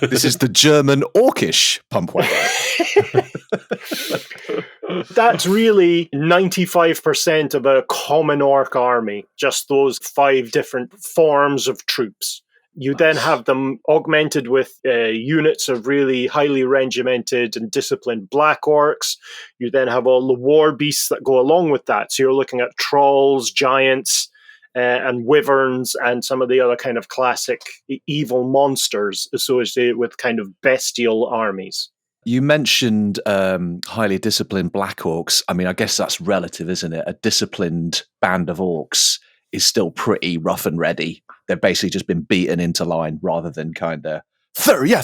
This is the German orcish pump wagon. That's really 95% of a common orc army, just those 5 different forms of troops. You then have them augmented with units of really highly regimented and disciplined black orcs. You then have all the war beasts that go along with that. So you're looking at trolls, giants, and wyverns, and some of the other kind of classic evil monsters associated with kind of bestial armies. You mentioned highly disciplined black orcs. I mean, I guess that's relative, isn't it? A disciplined band of orcs is still pretty rough and ready. They've basically just been beaten into line rather than kind of, thur. Yeah,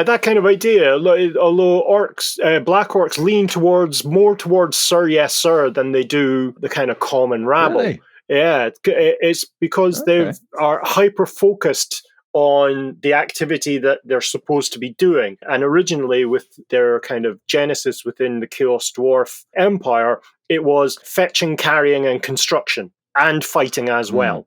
that kind of idea. Although orcs, black orcs lean more towards sir, yes, sir, than they do the kind of common rabble. Really? Yeah, it's because they are hyper-focused on the activity that they're supposed to be doing. And originally, with their kind of genesis within the Chaos Dwarf Empire, it was fetching, carrying, and construction, and fighting as well.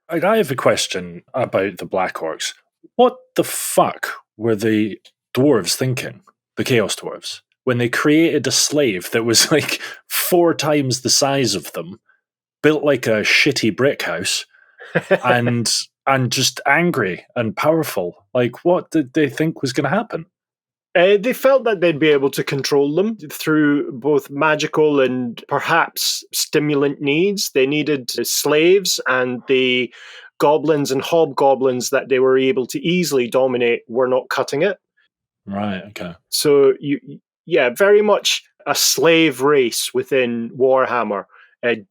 I have a question about the Black Orcs. What the fuck were the dwarves thinking, the Chaos Dwarves, when they created a slave that was like 4 times the size of them, built like a shitty brick house, and just angry and powerful? Like, what did they think was going to happen? They felt that they'd be able to control them through both magical and perhaps stimulant needs. They needed slaves, and the goblins and hobgoblins that they were able to easily dominate were not cutting it. Right, okay. So, very much a slave race within Warhammer,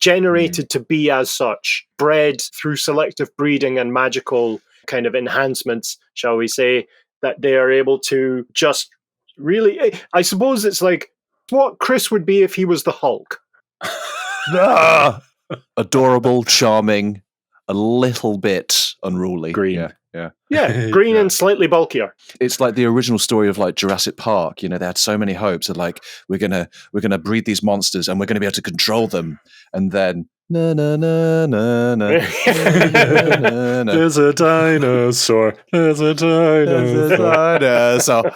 generated to be as such, bred through selective breeding and magical kind of enhancements, shall we say, that they are able to just really, I suppose it's like what Chris would be if he was the Hulk. Adorable, charming, a little bit unruly. Green. Yeah, green and slightly bulkier. It's like the original story of like Jurassic Park. You know, they had so many hopes that like we're gonna breed these monsters and we're gonna be able to control them, and then Na na na na na. There's a dinosaur. There's a dinosaur.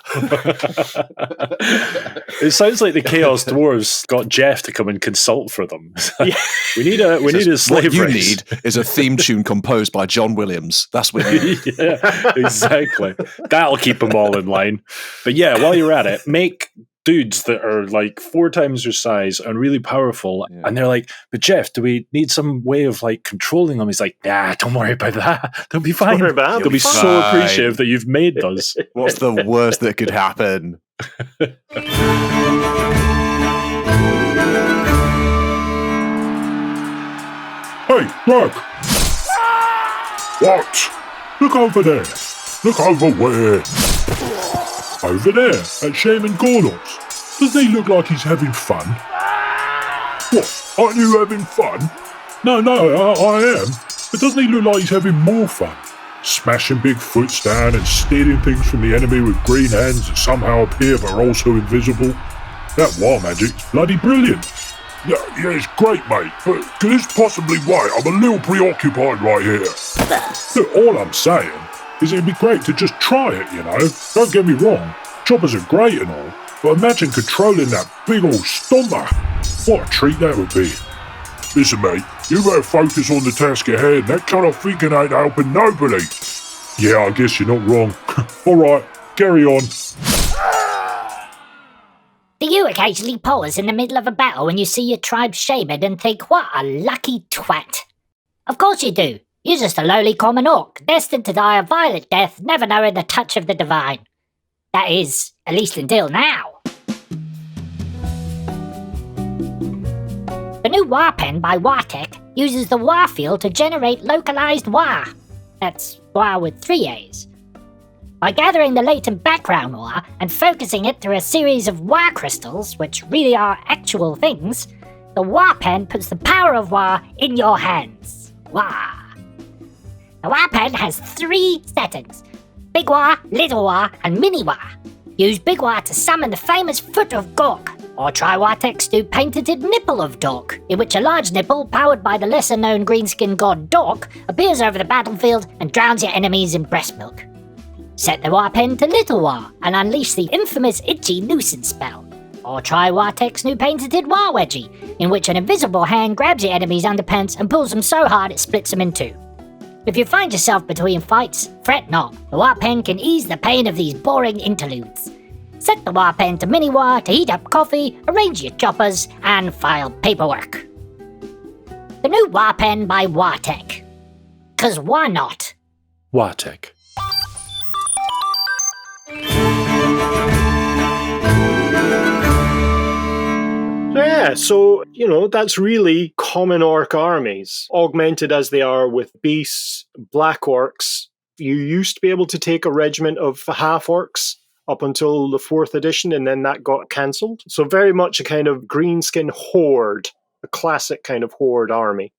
It sounds like the Chaos Dwarves got Jeff to come and consult for them. Yeah. we need a slave What you race. need is a theme tune composed by John Williams. That's what you need. Yeah, exactly. That'll keep them all in line. But yeah, while you're at it, make dudes that are like 4 times your size and really powerful. Yeah. And they're like, but Jeff, do we need some way of like controlling them? He's like, nah, don't worry about that. They'll be fine. Don't worry about it. They'll be Fine. so appreciative that you've made those. What's the worst that could happen? Hey, look! What? Look over there. Look over where? Over there, at Shaman Gordos. Doesn't he look like he's having fun? What? Aren't you having fun? No, I am. But doesn't he look like he's having more fun? Smashing big foots down and stealing things from the enemy with green hands that somehow appear but are also invisible. That war magic's bloody brilliant. Yeah, it's great, mate, but could this possibly wait? I'm a little preoccupied right here. Look, all I'm saying is it'd be great to just try it, you know? Don't get me wrong, choppers are great and all, but imagine controlling that big old stomper. What a treat that would be. Listen, mate, you better focus on the task ahead. That kind of thinking ain't helping nobody. Yeah, I guess you're not wrong. All right, carry on. Do you occasionally pause in the middle of a battle when you see your tribe's shaman and think, what a lucky twat? Of course you do. You're just a lowly common orc, destined to die a violent death, never knowing the touch of the divine. That is, at least until now. The new Waaagh pen by Werther uses the Waaagh field to generate localized Waaagh. That's Waaagh with 3 A's. By gathering the latent background Waaagh and focusing it through a series of Waaagh crystals, which really are actual things, the Waaagh pen puts the power of Waaagh in your hands. Waaagh. The Waaagh pen has 3 settings: Big Waaagh, Little Waaagh, and Mini Waaagh. Use Big Waaagh to summon the famous Foot of Gork, or try Waaagh do Painted Nipple of Dork, in which a large nipple, powered by the lesser-known greenskin god Dork, appears over the battlefield and drowns your enemies in breast milk. Set the Waaagh pen to Little Waaagh and unleash the infamous Itchy Nuisance spell. Or try Waaagh new painted Waaagh Wedgie, in which an invisible hand grabs your enemy's underpants and pulls them so hard it splits them in 2. If you find yourself between fights, fret not. The Waaagh pen can ease the pain of these boring interludes. Set the Waaagh pen to Mini Waaagh to heat up coffee, arrange your choppers, and file paperwork. The new Waaagh pen by Werther. 'Cause why not? Waaagh. Yeah, so, that's really common orc armies, augmented as they are with beasts, black orcs. You used to be able to take a regiment of half orcs up until the 4th edition, and then that got cancelled. So very much a kind of greenskin horde, a classic kind of horde army.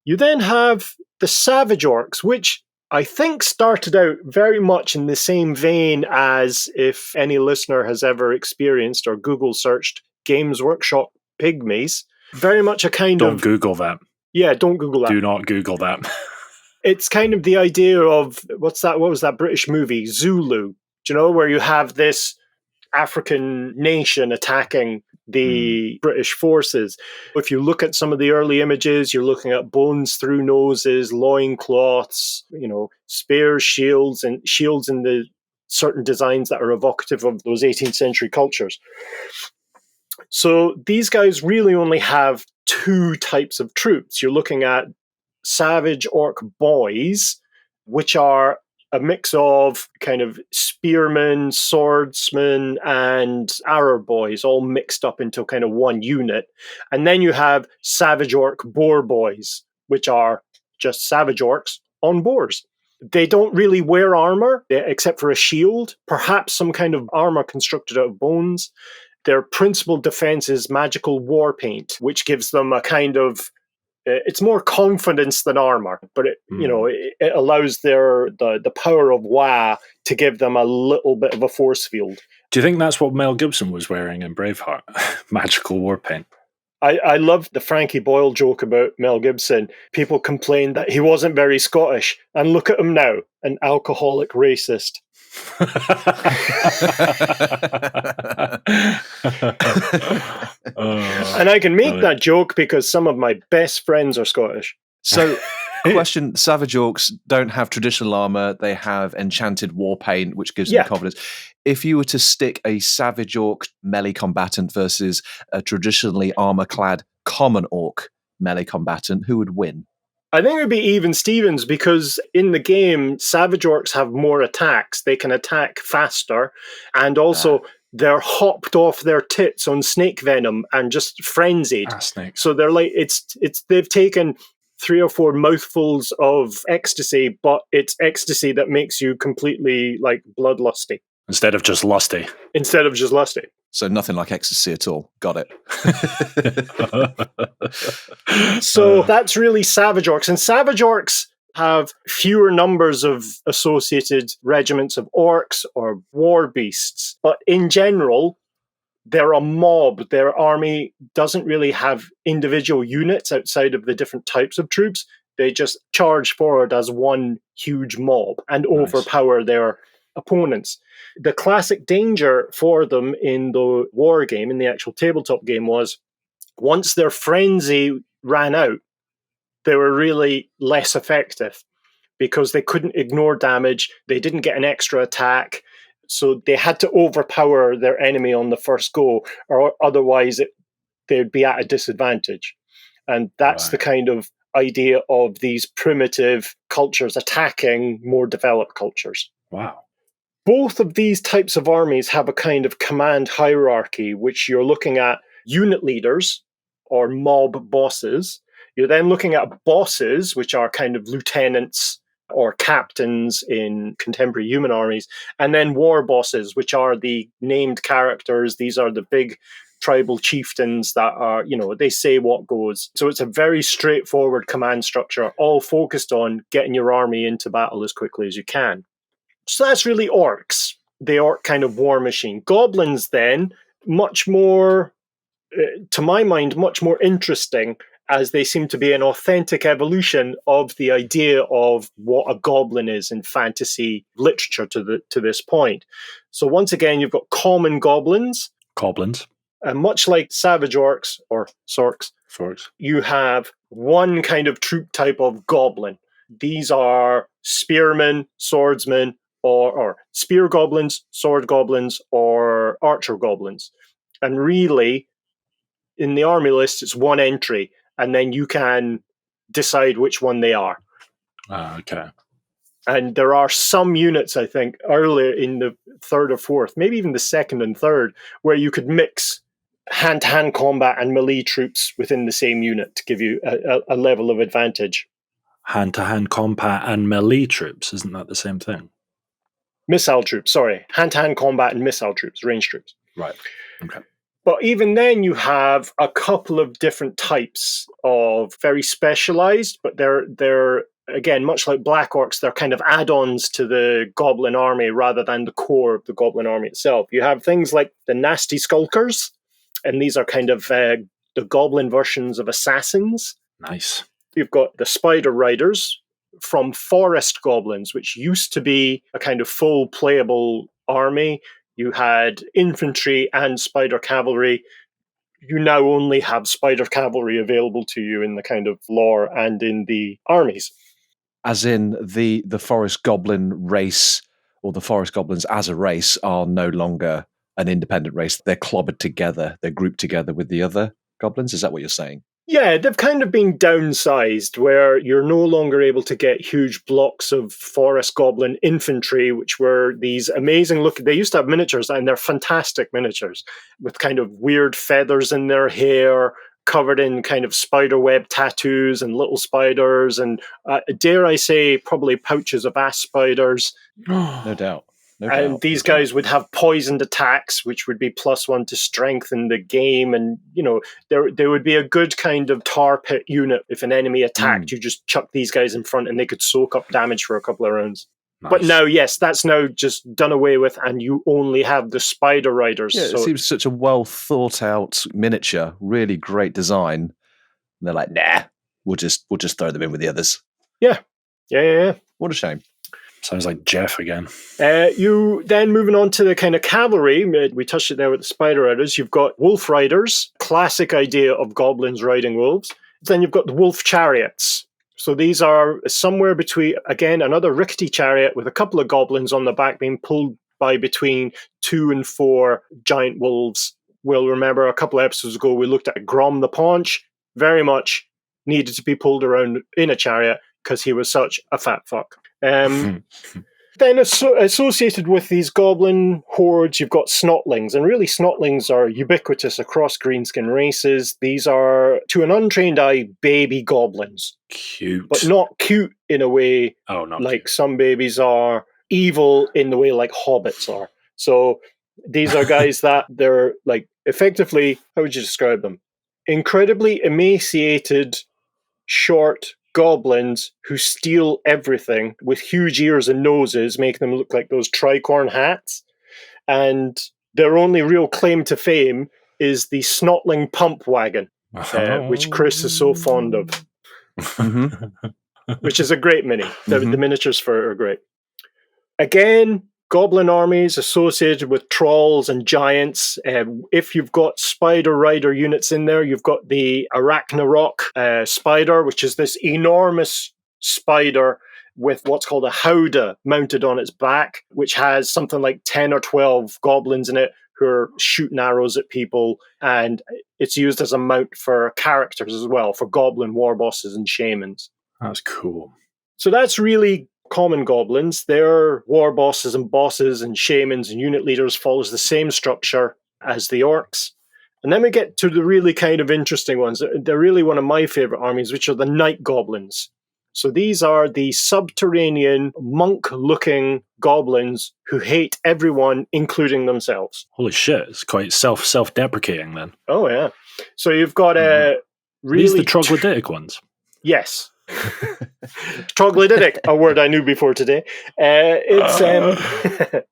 You then have the savage orcs, which I think started out very much in the same vein as, if any listener has ever experienced or Google searched Games Workshop pygmies, very much a kind Don't of... Google that. Yeah, don't Google that. Do not Google that. It's kind of the idea of, what was that British movie, Zulu, where you have this African nation attacking the British forces. If you look at some of the early images, you're looking at bones through noses, loincloths, spears, shields in the certain designs that are evocative of those 18th century cultures. So these guys really only have 2 types of troops. You're looking at savage orc boys, which are a mix of kind of spearmen, swordsmen, and arrow boys, all mixed up into kind of one unit. And then you have savage orc boar boys, which are just savage orcs on boars. They don't really wear armor, except for a shield, perhaps some kind of armor constructed out of bones. Their principal defense is magical war paint, which gives them a kind of, it's more confidence than armor, but it allows the power of Waaagh to give them a little bit of a force field. Do you think that's what Mel Gibson was wearing in Braveheart? Magical war paint. I love the Frankie Boyle joke about Mel Gibson. People complained that he wasn't very Scottish, and look at him now, an alcoholic racist. And I can make that joke because some of my best friends are Scottish. So, question, Savage Orcs don't have traditional armor. They have enchanted war paint, which gives them confidence. If you were to stick a Savage Orc melee combatant versus a traditionally armor-clad Common Orc melee combatant, who would win? I think it would be even Stevens, because in the game, Savage Orcs have more attacks. They can attack faster, and also they're hopped off their tits on snake venom and just frenzied. So they're like, they've taken 3 or 4 mouthfuls of ecstasy, but it's ecstasy that makes you completely like bloodlusty. Instead of just lusty. So nothing like ecstasy at all. Got it. So that's really Savage Orcs. And Savage Orcs have fewer numbers of associated regiments of orcs or war beasts. But in general, they're a mob. Their army doesn't really have individual units outside of the different types of troops. They just charge forward as one huge mob and overpower their opponents. The classic danger for them in the war game, in the actual tabletop game, was once their frenzy ran out, they were really less effective because they couldn't ignore damage. They didn't get an extra attack. So they had to overpower their enemy on the first go, or otherwise they would be at a disadvantage. And that's the kind of idea of these primitive cultures attacking more developed cultures. Wow. Both of these types of armies have a kind of command hierarchy, which you're looking at unit leaders or mob bosses. You're then looking at bosses, which are kind of lieutenants or captains in contemporary human armies, and then war bosses, which are the named characters. These are the big tribal chieftains that are, they say what goes. So it's a very straightforward command structure, all focused on getting your army into battle as quickly as you can. So that's really orcs, the orc kind of war machine. Goblins then, much more, to my mind, much more interesting, as they seem to be an authentic evolution of the idea of what a goblin is in fantasy literature to this point. So once again, you've got common goblins. And much like Savage Orcs or Sorks, you have one kind of troop type of goblin. These are spearmen, swordsmen, or spear goblins, sword goblins, or archer goblins. And really, in the army list, it's one entry, and then you can decide which one they are. Okay. And there are some units, I think, earlier in the 3rd or 4th, maybe even the 2nd and 3rd, where you could mix hand-to-hand combat and melee troops within the same unit to give you a level of advantage. Hand-to-hand combat and melee troops, isn't that the same thing? Missile troops, sorry. Hand-to-hand combat and missile troops, range troops. Right, okay. But even then you have a couple of different types of very specialized, but they're again, much like Black Orcs, they're kind of add-ons to the Goblin army rather than the core of the Goblin army itself. You have things like the Nasty Skulkers, and these are kind of the Goblin versions of assassins. Nice. You've got the Spider Riders from Forest Goblins, which used to be a kind of full playable army. You had infantry and spider cavalry. You now only have spider cavalry available to you in the kind of lore and in the armies. As in the forest goblin race, or the forest goblins as a race, are no longer an independent race. They're clobbered together. They're grouped together with the other goblins. Is that what you're saying? Yeah, they've kind of been downsized, where you're no longer able to get huge blocks of forest goblin infantry, which were these amazing looking. They used to have miniatures, and they're fantastic miniatures with kind of weird feathers in their hair, covered in kind of spider web tattoos and little spiders, and dare I say, probably pouches of ass spiders. No doubt. And these guys would have poisoned attacks, which would be +1 to strength in the game. And, there would be a good kind of tar pit unit. If an enemy attacked, you just chuck these guys in front and they could soak up damage for a couple of rounds. But now, yes, that's now just done away with, and you only have the spider riders. Yeah, it seems such a well thought out miniature, really great design. And they're like, nah, we'll just throw them in with the others. Yeah. What a shame. Sounds like Jeff again. You then moving on to the kind of cavalry, we touched it there with the spider riders. You've got wolf riders, classic idea of goblins riding wolves. Then you've got the wolf chariots. So these are somewhere between, again, another rickety chariot with a couple of goblins on the back being pulled by between 2 and 4 giant wolves. We'll remember a couple of episodes ago we looked at Grom the Paunch, very much needed to be pulled around in a chariot because he was such a fat fuck. Then associated with these goblin hordes, you've got snotlings. And really, snotlings are ubiquitous across greenskin races. These are, to an untrained eye, baby goblins. Cute. But not cute in a way not like cute. some babies are. Evil in the way like hobbits are. So these are guys that they're like, effectively, how would you describe them? Incredibly emaciated, short goblins who steal everything with huge ears and noses, making them look like those tricorn hats. And their only real claim to fame is the snotling pump wagon, which Chris is so fond of. Which is a great mini. The miniatures for it are great. Again, goblin armies associated with trolls and giants. If you've got spider rider units in there, you've got the Arachnarok spider, which is this enormous spider with what's called a howdah mounted on its back, which has something like 10 or 12 goblins in it who are shooting arrows at people. And it's used as a mount for characters as well, for goblin war bosses and shamans. That's cool. So that's really common goblins. Their war bosses and shamans and unit leaders follows the same structure as the orcs. And then we get to the really kind of interesting ones. They're really one of my favorite armies, which are the night goblins. So these are the subterranean monk-looking goblins who hate everyone, including themselves. Holy shit, it's quite self-deprecating then. Oh, yeah. So you've got really... These the troglodytic ones? Yes. Troglodytic, a word I knew before today. It's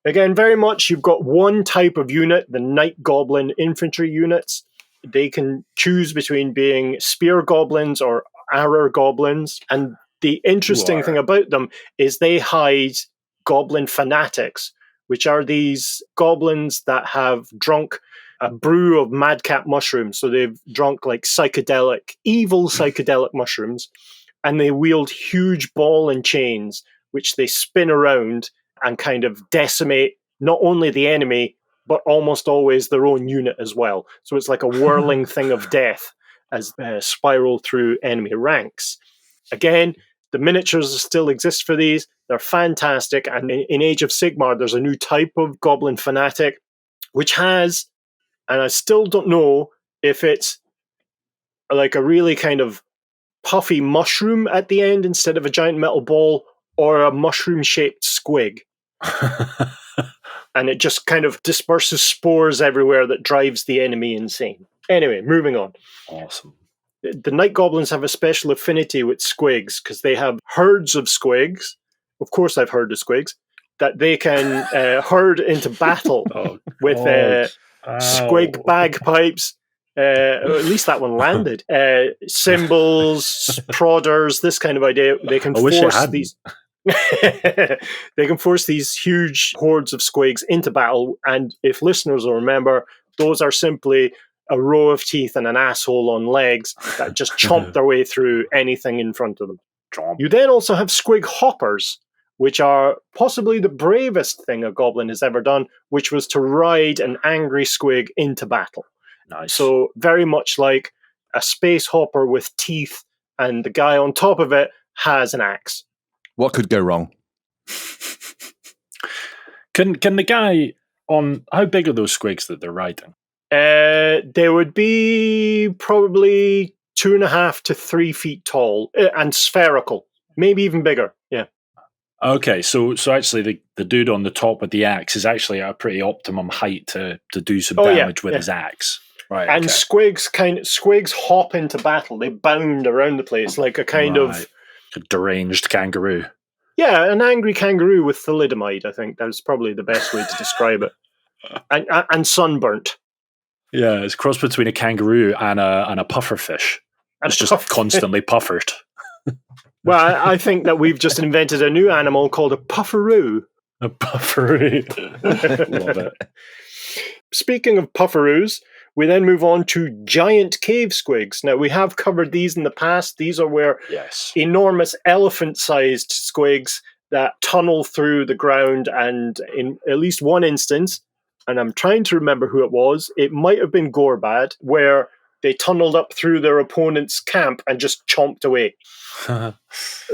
again, very much you've got one type of unit, the night goblin infantry units. They can choose between being spear goblins or arrow goblins. And the interesting thing about them is they hide goblin fanatics, which are these goblins that have drunk a brew of madcap mushrooms. So they've drunk like evil psychedelic mushrooms, and they wield huge ball and chains, which they spin around and kind of decimate not only the enemy, but almost always their own unit as well. So it's like a whirling thing of death as spiral through enemy ranks. Again, the miniatures still exist for these. They're fantastic. And in Age of Sigmar, there's a new type of goblin fanatic, which has, and I still don't know if it's like a really kind of puffy mushroom at the end instead of a giant metal ball, or a mushroom-shaped squig. And it just kind of disperses spores everywhere that drives the enemy insane. Anyway, moving on. Awesome. The night goblins have a special affinity with squigs because they have herds of squigs. Of course I've heard of squigs. That they can herd into battle with squig bagpipes. At least that one landed. Cymbals, prodders, this kind of idea. They can force these. They can force these huge hordes of squigs into battle, and if listeners will remember, those are simply a row of teeth and an asshole on legs that just chomp their way through anything in front of them. You then also have squig hoppers, which are possibly the bravest thing a goblin has ever done, which was to ride an angry squig into battle. Nice. So very much like a space hopper with teeth, and the guy on top of it has an axe. What could go wrong? Can the guy on... How big are those squigs that they're riding? They would be probably 2.5 to 3 feet tall and spherical. Maybe even bigger, yeah. Okay, so actually the dude on the top with the axe is actually at a pretty optimum height to do some damage with his axe. Right, and squigs hop into battle. They bound around the place like a kind of... A deranged kangaroo. Yeah, an angry kangaroo with thalidomide, I think. That's probably the best way to describe it. And sunburnt. Yeah, it's a cross between a kangaroo and a pufferfish. It's just constantly puffered. Well, I think that we've just invented a new animal called a pufferoo. A pufferoo. Love it. Speaking of pufferoos, we then move on to giant cave squigs. Now, we have covered these in the past. These are where enormous elephant-sized squigs that tunnel through the ground, and in at least one instance, and I'm trying to remember who it was, it might have been Gorbad, where they tunneled up through their opponent's camp and just chomped away.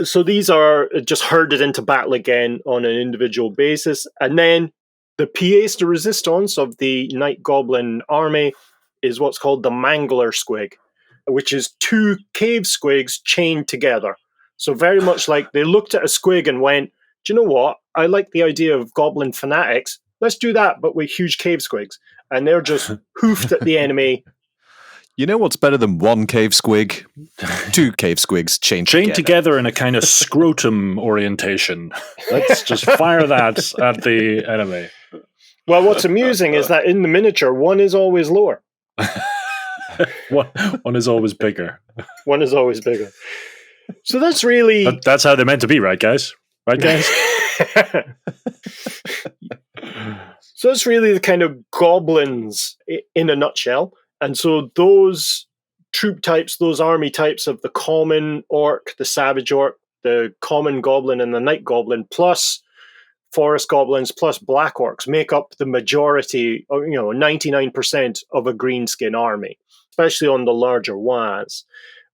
So these are just herded into battle again on an individual basis. And then the pièce de résistance of the Night Goblin army is what's called the Mangler Squig, which is 2 cave squigs chained together. So very much like they looked at a squig and went, do you know what? I like the idea of goblin fanatics. Let's do that, but with huge cave squigs. And they're just hoofed at the enemy. You know what's better than 1 cave squig? 2 cave squigs chained together in a kind of scrotum orientation. Let's just fire that at the enemy. Well, what's amusing is that in the miniature, one is always lower. One is always bigger. One is always bigger. So that's really... That's how they're meant to be, right, guys? Right, guys? So that's really the kind of goblins in a nutshell. And so those troop types, those army types of the common orc, the savage orc, the common goblin, and the night goblin, plus forest goblins, plus black orcs, make up the majority, 99% of a greenskin army, especially on the larger Waaghs.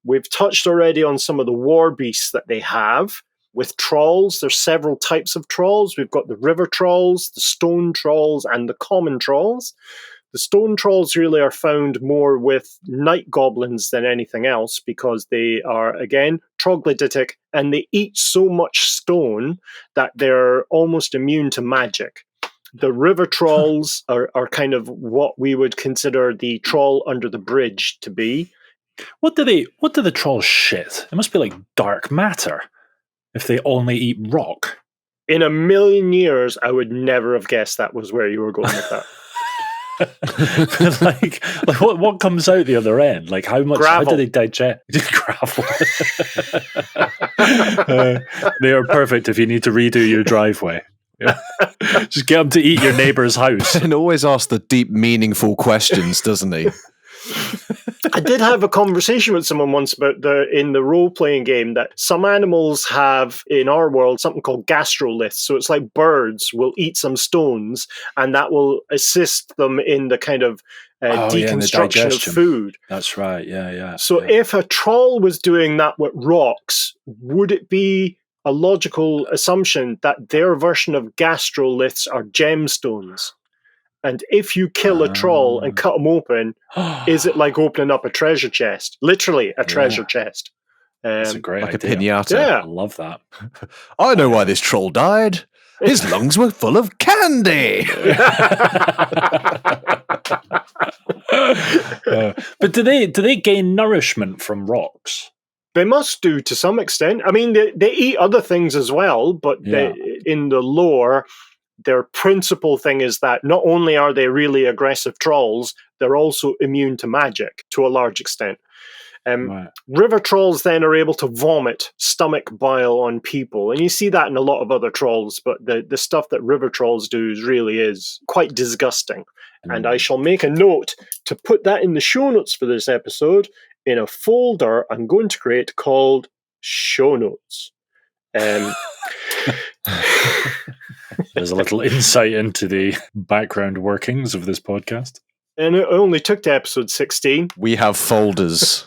We've touched already on some of the war beasts that they have. With trolls, there's several types of trolls. We've got the river trolls, the stone trolls, and the common trolls. The stone trolls really are found more with night goblins than anything else because they are, again, troglodytic, and they eat so much stone that they're almost immune to magic. The river trolls are kind of what we would consider the troll under the bridge to be. What do the trolls shit? It must be like dark matter if they only eat rock. In a million years, I would never have guessed that was where you were going with that. like what comes out the other end? Like how much? Gravel. How do they digest? Gravel. They are perfect if you need to redo your driveway. Yeah. Just get them to eat your neighbour's house. And always ask the deep, meaningful questions, doesn't he? I did have a conversation with someone once about in the role-playing game that some animals have, in our world, something called gastroliths. So it's like birds will eat some stones, and that will assist them in the kind of deconstruction of food. That's right, yeah. So if a troll was doing that with rocks, would it be a logical assumption that their version of gastroliths are gemstones? And if you kill a troll and cut them open, is it like opening up a treasure chest? Literally a treasure chest. That's a great like idea. a pinata. Yeah. I love that. I know why this troll died. His lungs were full of candy. But do they gain nourishment from rocks? They must do to some extent. I mean, they eat other things as well, but in the lore, their principal thing is that not only are they really aggressive trolls, they're also immune to magic to a large extent. Right. River trolls then are able to vomit stomach bile on people, and you see that in a lot of other trolls, but the stuff that river trolls do really is quite disgusting. And I shall make a note to put that in the show notes for this episode in a folder I'm going to create called Show Notes. There's a little insight into the background workings of this podcast. And it only took to episode 16. We have folders.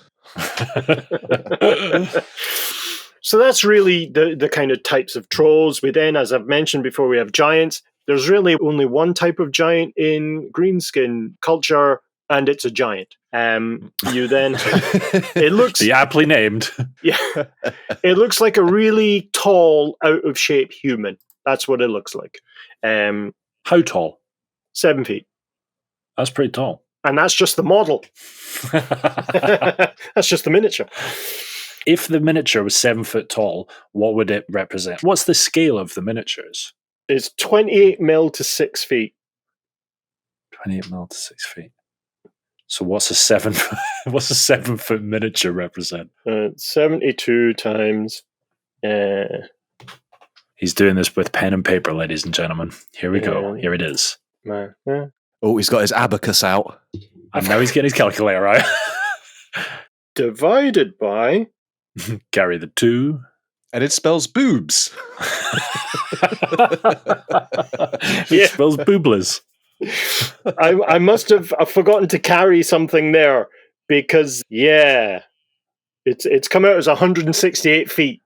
So that's really the kind of types of trolls. We then, as I've mentioned before, we have giants. There's really only one type of giant in greenskin culture, and it's a giant. You then it looks the aptly named. Yeah, it looks like a really tall, out of shape human. That's what it looks like. How tall? 7 feet. That's pretty tall. And that's just the model. That's just the miniature. if the miniature was 7 foot tall, what would it represent? What's the scale of the miniatures? It's 28 mil to 6 feet. 28 mil to 6 feet. So what's a 7 what's a 7 foot miniature represent? 72 times. He's doing this with pen and paper, ladies and gentlemen. Here we go. Here it is. Oh, he's got his abacus out. And now he's getting his calculator out. Divided by... Carry the 2. And it spells boobs. It spells boobless. I must have forgotten to carry something there because, it's come out as 168 feet.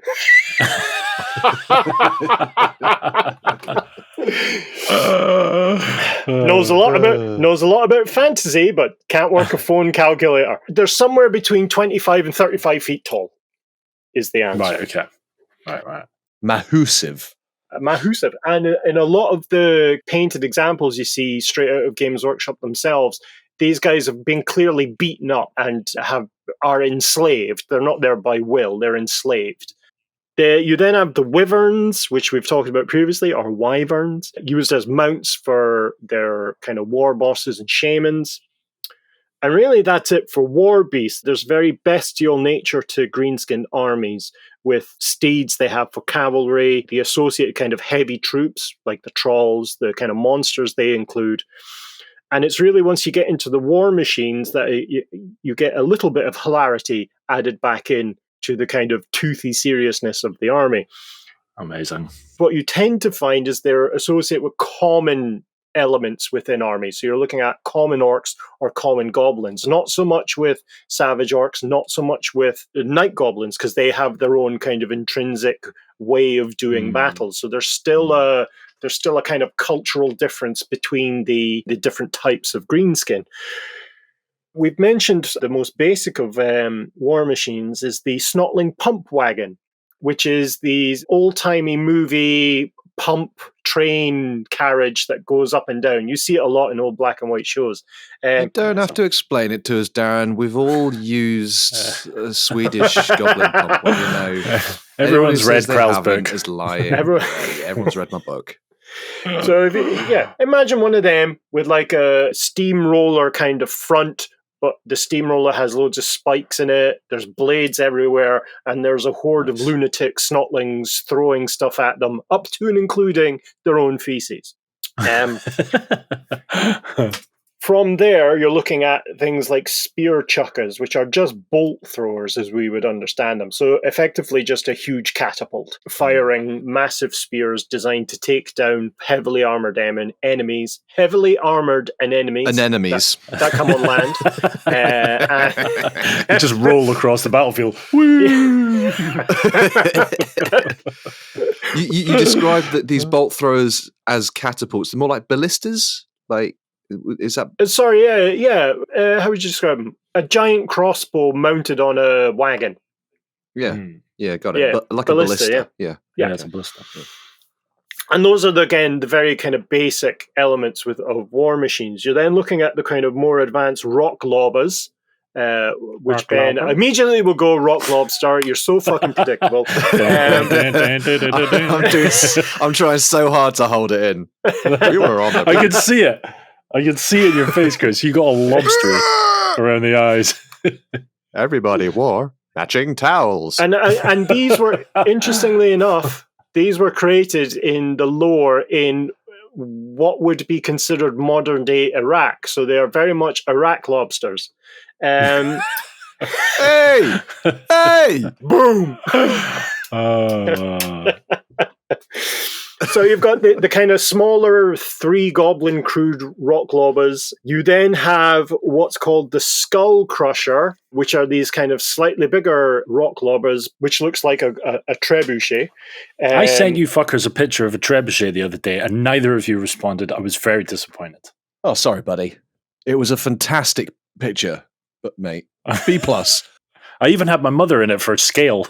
Knows a lot about fantasy, but can't work a phone calculator. They're somewhere between 25 and 35 feet tall, is the answer. Right, okay. Right. Mahusive. Mahusive. And in a lot of the painted examples you see straight out of Games Workshop themselves, these guys have been clearly beaten up and are enslaved. They're not there by will, they're enslaved. You then have the wyverns, which we've talked about previously, or wyverns, used as mounts for their kind of war bosses and shamans. And really that's it for war beasts. There's very bestial nature to greenskin armies with steeds they have for cavalry, the associated kind of heavy troops like the trolls, the kind of monsters they include. And it's really once you get into the war machines that you get a little bit of hilarity added back in to the kind of toothy seriousness of the army. Amazing. What you tend to find is they're associated with common elements within armies. So you're looking at common orcs or common goblins, not so much with savage orcs, not so much with night goblins, because they have their own kind of intrinsic way of doing battles. So there's still a kind of cultural difference between the different types of greenskin. We've mentioned the most basic of war machines is the snotling pump wagon, which is these old-timey movie pump train carriage that goes up and down. You see it a lot in old black and white shows. You don't have to explain it to us, Darren. We've all used a Swedish goblin pump wagon. Everyone's read Krell's book. Is lying. Everyone's read my book. So imagine one of them with like a steamroller kind of front, but the steamroller has loads of spikes in it. There's blades everywhere, and there's a horde of lunatic snotlings throwing stuff at them, up to and including their own feces. From there, you're looking at things like spear chuckers, which are just bolt throwers as we would understand them. So effectively just a huge catapult, firing massive spears designed to take down heavily armored enemies. Heavily armored enemies. That come on land. Just roll across the battlefield. You described these bolt throwers as catapults. They're more like ballistas? Like... Is that sorry? Yeah. How would you describe them? A giant crossbow mounted on a wagon. Yeah, got it. Yeah, but like ballista, a ballista. Yeah, it's a ballista. Yeah. And those are the very kind of basic elements of war machines. You're then looking at the kind of more advanced rock lobbers, which Ben immediately will go rock lobster. You're so fucking predictable. I'm trying so hard to hold it in. You were on it. I can see it. I can see it in your face, Chris. You got a lobster around the eyes. Everybody wore matching towels. And these were, interestingly enough, these were created in the lore in what would be considered modern-day Iraq. So they are very much Iraq lobsters. Hey! Boom! So you've got the kind of smaller 3 goblin crude rock lobbers. You then have what's called the skull crusher, which are these kind of slightly bigger rock lobbers, which looks like a trebuchet. I sent you fuckers a picture of a trebuchet the other day, and neither of you responded. I was very disappointed. Oh, sorry, buddy. It was a fantastic picture, but mate, B+. I even had my mother in it for scale.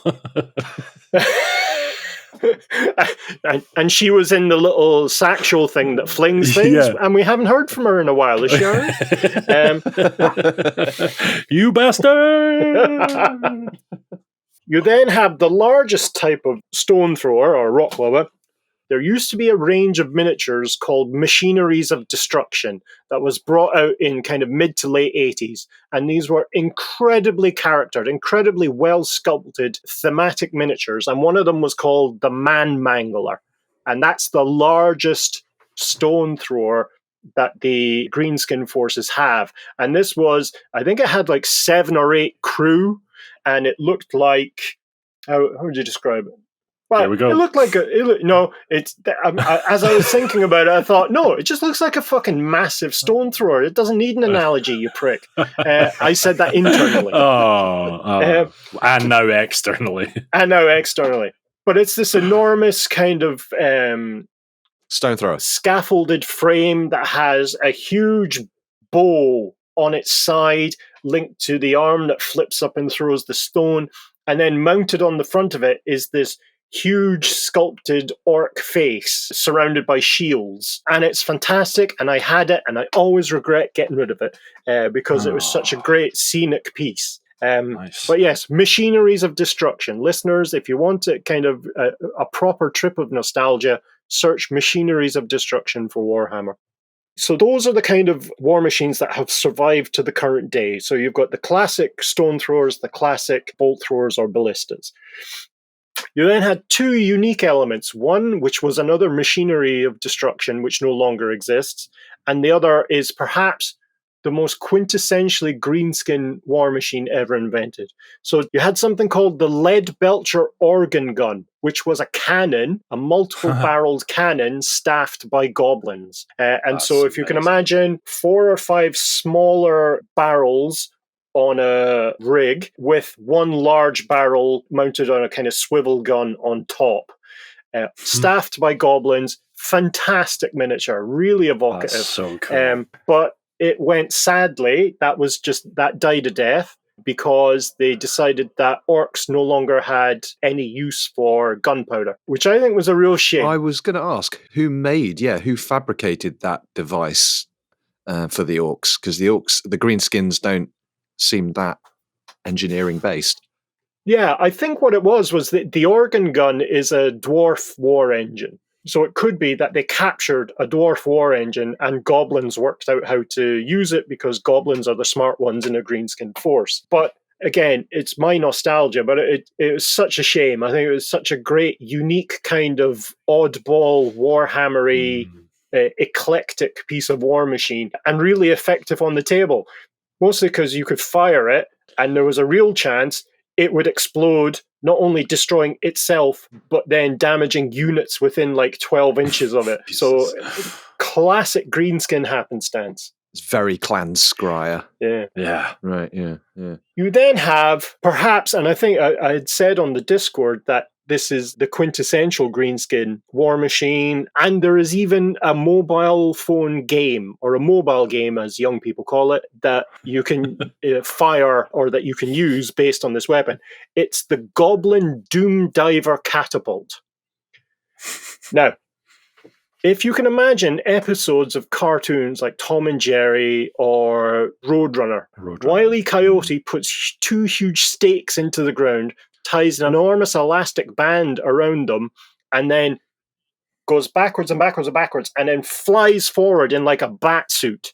and she was in the little satchel thing that flings things, and we haven't heard from her in a while. Is she all right? You bastard! You then have the largest type of stone thrower, or rock lobber. There used to be a range of miniatures called Machineries of Destruction that was brought out in kind of mid to late 80s. And these were incredibly charactered, incredibly well-sculpted thematic miniatures. And one of them was called the Man Mangler. And that's the largest stone thrower that the Greenskin forces have. And this was, I think it had like 7 or 8 crew, and it looked like, how would you describe it? Well, there we go. It looked like as I was thinking about it, I thought, no, it just looks like a fucking massive stone thrower. It doesn't need an analogy, you prick. I said that internally. And now externally. But it's this enormous kind of Stone thrower. Scaffolded frame that has a huge bow on its side linked to the arm that flips up and throws the stone. And then mounted on the front of it is this huge sculpted orc face surrounded by shields. And it's fantastic, and I had it, and I always regret getting rid of it because it was such a great scenic piece. Nice. But yes, Machineries of Destruction. Listeners, if you want a kind of a proper trip of nostalgia, search Machineries of Destruction for Warhammer. So those are the kind of war machines that have survived to the current day. So you've got the classic stone throwers, the classic bolt throwers or ballistas. You then had 2 unique elements. One, which was another Machinery of Destruction, which no longer exists. And the other is perhaps the most quintessentially Greenskin war machine ever invented. So you had something called the Lead Belcher Organ Gun, which was a cannon, a multiple-barreled cannon staffed by goblins. And so if you can imagine 4 or 5 smaller barrels on a rig with one large barrel mounted on a kind of swivel gun on top, staffed by goblins, fantastic miniature, really evocative. That's so cool. But it went sadly, that died a death because they decided that orcs no longer had any use for gunpowder, which I think was a real shame. I was going to ask, who fabricated that device for the orcs? Because the Greenskins don't seem that engineering based. Yeah, I think what it was that the organ gun is a dwarf war engine. So it could be that they captured a dwarf war engine and goblins worked out how to use it because goblins are the smart ones in a Greenskin force. But again, it's my nostalgia, but it was such a shame. I think it was such a great, unique kind of oddball, Warhammery, eclectic piece of war machine and really effective on the table. Mostly because you could fire it and there was a real chance it would explode, not only destroying itself, but then damaging units within like 12 inches of it. So classic Greenskin happenstance. It's very clan scryer. Yeah. Right, yeah. You then have, perhaps, and I think I had said on the Discord that this is the quintessential Greenskin war machine, and there is even a mobile phone game, or a mobile game as young people call it, that you can fire or that you can use based on this weapon. It's the Goblin Doom Diver Catapult. Now, if you can imagine episodes of cartoons like Tom and Jerry or Roadrunner, Wile E. Coyote puts 2 huge stakes into the ground, ties an enormous elastic band around them, and then goes backwards and backwards and backwards, and then flies forward in like a bat suit.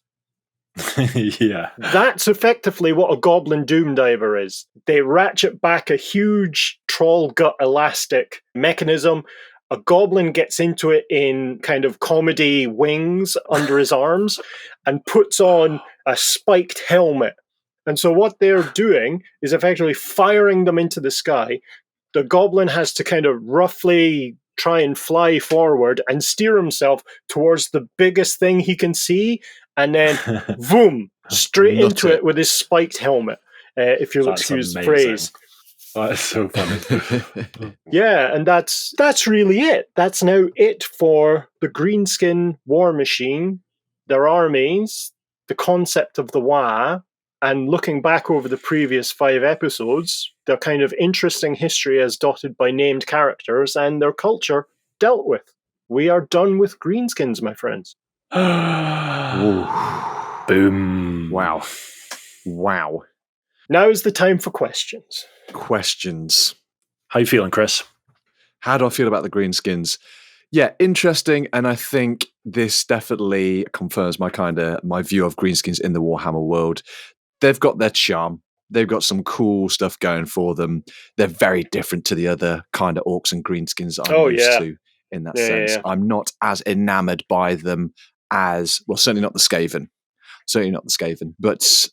Yeah. That's effectively what a Goblin Doom Diver is. They ratchet back a huge troll gut elastic mechanism. A goblin gets into it in kind of comedy wings under his arms and puts on a spiked helmet. And so what they're doing is effectively firing them into the sky. The goblin has to kind of roughly try and fly forward and steer himself towards the biggest thing he can see, and then, boom, straight into it with his spiked helmet, if you'll excuse the phrase. That's so funny. Yeah, and that's really it. That's now it for the Greenskin war machine, their armies, the concept of the Waaagh, and looking back over the previous 5 episodes, their kind of interesting history as dotted by named characters and their culture dealt with. We are done with Greenskins, my friends. Boom. Wow. Now is the time for questions. Questions. How you feeling, Chris? How do I feel about the Greenskins? Yeah, interesting, and I think this definitely confirms my view of Greenskins in the Warhammer world. They've got their charm. They've got some cool stuff going for them. They're very different to the other kind of orcs and Greenskins I'm used to in that sense. Yeah. I'm not as enamored by them as, well, certainly not the Skaven. But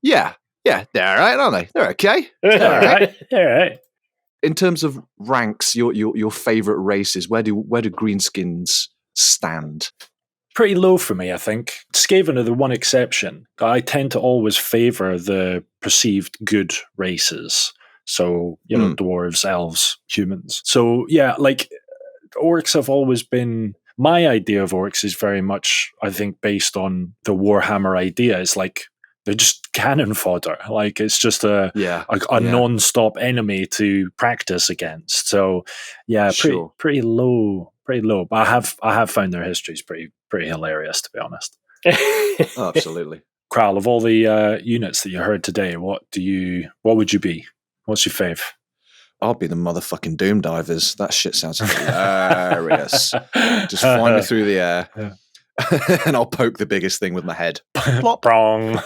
yeah, they're all right, aren't they? They're okay. They're all right. They're all right. In terms of ranks, your favourite races, where do Greenskins stand? Pretty low for me, I think. Skaven are the one exception. I tend to always favour the perceived good races. So, dwarves, elves, humans. So, yeah, like, orcs have always been... My idea of orcs is very much, I think, based on the Warhammer idea. It's like, they're just cannon fodder. Like, it's just a non-stop enemy to practice against. So, yeah, pretty low. Pretty low. But I have found their histories pretty hilarious, to be honest. Oh, absolutely. Kral, of all the units that you heard today, what would you be? What's your fave? I'll be the motherfucking Doom Divers. That shit sounds hilarious. Just fly me through the air. Yeah. And I'll poke the biggest thing with my head. Plop. Wrong.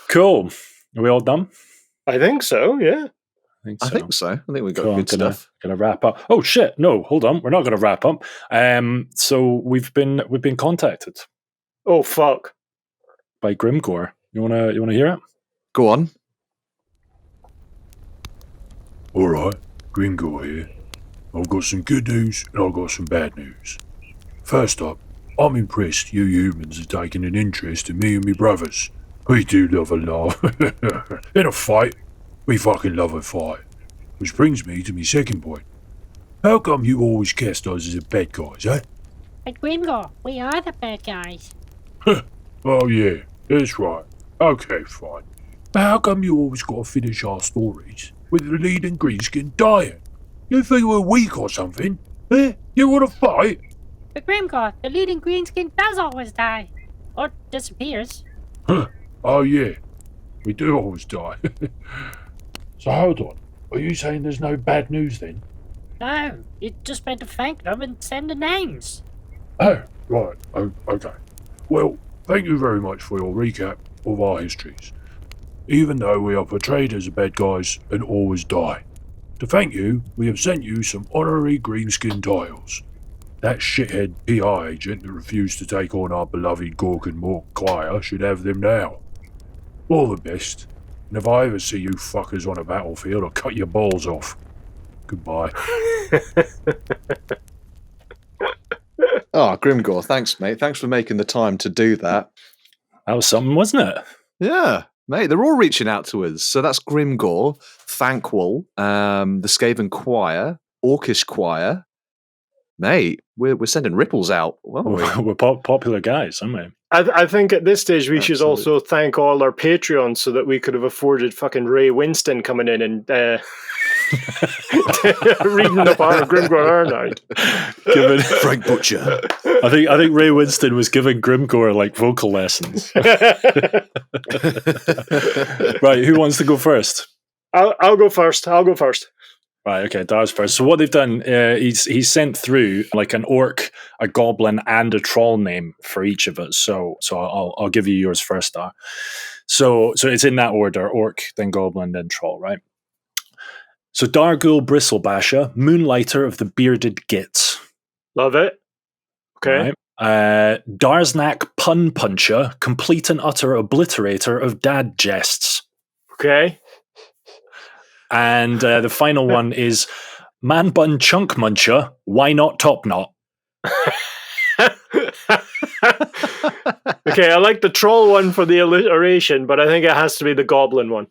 Cool. Are we all done? I think so, yeah. I think so. I think we've got good stuff. Gonna wrap up. Oh shit! No, hold on. We're not gonna wrap up. So we've been contacted. Oh fuck! By Grimgore. You wanna hear it? Go on. All right, Grimgore here. I've got some good news and I've got some bad news. First up, I'm impressed you humans are taking an interest in me and me brothers. We do love a laugh. In a fight, we fucking love a fight. Which brings me to my second point. How come you always cast us as the bad guys, eh? But Grimgore, we are the bad guys. Oh yeah, that's right. Okay, fine. But how come you always gotta finish our stories with the leading Greenskin dying? You think we're weak or something? Eh? You wanna fight? But Grimgore, the leading Greenskin does always die. Or disappears. Oh yeah, we do always die. So hold on, are you saying there's no bad news then? No, you just meant to thank them and send the names. Oh, right, okay. Well, thank you very much for your recap of our histories. Even though we are portrayed as the bad guys and always die. To thank you, we have sent you some honorary greenskin tiles. That shithead PR agent that refused to take on our beloved Gork and Mork choir should have them now. All the best, and if I ever see you fuckers on a battlefield, I'll cut your balls off. Goodbye. Oh, Grimgore, thanks, mate. Thanks for making the time to do that. That was something, wasn't it? Yeah, mate, they're all reaching out to us. So that's Grimgore, Thankwall, the Skaven Choir, Orcish Choir. Mate, we're sending ripples out. We're popular guys, aren't we? I think at this stage we should also thank all our Patreons so that we could have afforded fucking Ray Winston coming in and reading up our Grimgore night. Frank Butcher. I think Ray Winston was giving Grimgore like vocal lessons. Right, who wants to go first? I'll go first. Right, okay, Dhar's first. So what they've done, he's sent through like an orc, a goblin, and a troll name for each of us. So I'll give you yours first, Dhar. So it's in that order: orc, then goblin, then troll, right? So Dargul Bristlebasher, Moonlighter of the Bearded Gits. Love it. Okay. Right. Darznak Pun Puncher, Complete and Utter Obliterator of Dad Jests. Okay. And the final one is Man Bun Chunk Muncher, Why Not Top Knot? Okay, I like the troll one for the alliteration, but I think it has to be the goblin one.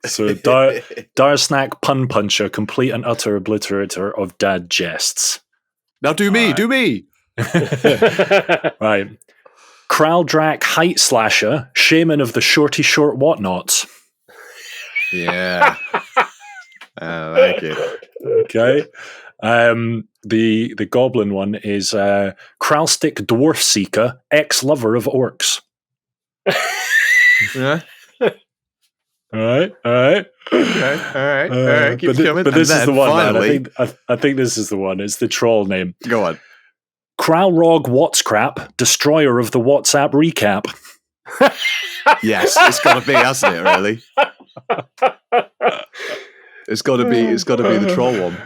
So Darznak Pun Puncher, Complete and Utter Obliterator of Dad Jests. Now do me. Right. Kraldrak Height Slasher, Shaman of the Shorty Short Whatnots. Yeah. I like it. Okay. The goblin one is Kralstic Dwarf Seeker, ex-lover of orcs. Yeah. All right. Okay, all right. Keep coming. But this is the one, finally, man. I think this is the one. It's the troll name. Go on. Kralrog Whatscrap, destroyer of the WhatsApp recap. Yes, it's got to be, hasn't it? Really, it's got to be. It's got to be the troll one.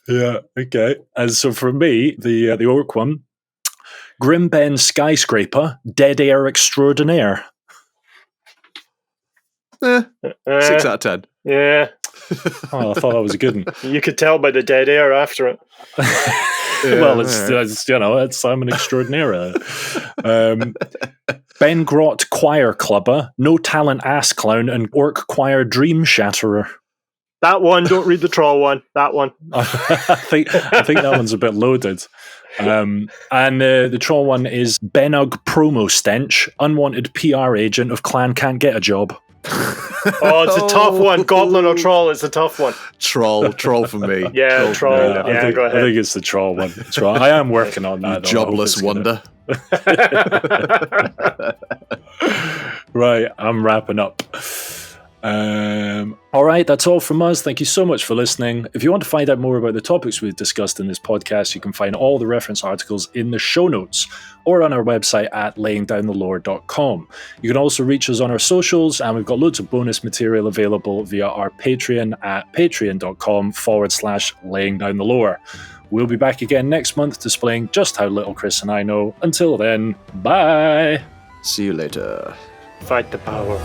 Yeah. Okay. And so for me, the orc one, Grimben Skyscraper, dead air extraordinaire. 6 out of 10. Yeah. Oh, I thought that was a good one. You could tell by the dead air after it. Well, it's I'm an extraordinaire. Ben Grot Choir Clubber, no talent ass clown, and orc choir dream shatterer. That one, don't read the troll one. That one. I think that one's a bit loaded. And the troll one is Benug Promo Stench, unwanted PR agent of clan can't get a job. Oh, it's a tough one. Goblin or troll, it's a tough one. Troll for me. Yeah, troll. Yeah, Go ahead. I think it's the troll one. I am working on that. Jobless wonder. Right, I'm wrapping up. All right, that's all from us. Thank you so much for listening. If you want to find out more about the topics we've discussed in this podcast, you can find all the reference articles in the show notes or on our website at layingdownthelore.com. You can also reach us on our socials, and we've got loads of bonus material available via our Patreon at patreon.com/layingdownthelore. We'll be back again next month displaying just how little Chris and I know. Until then, bye! See you later. Fight the power.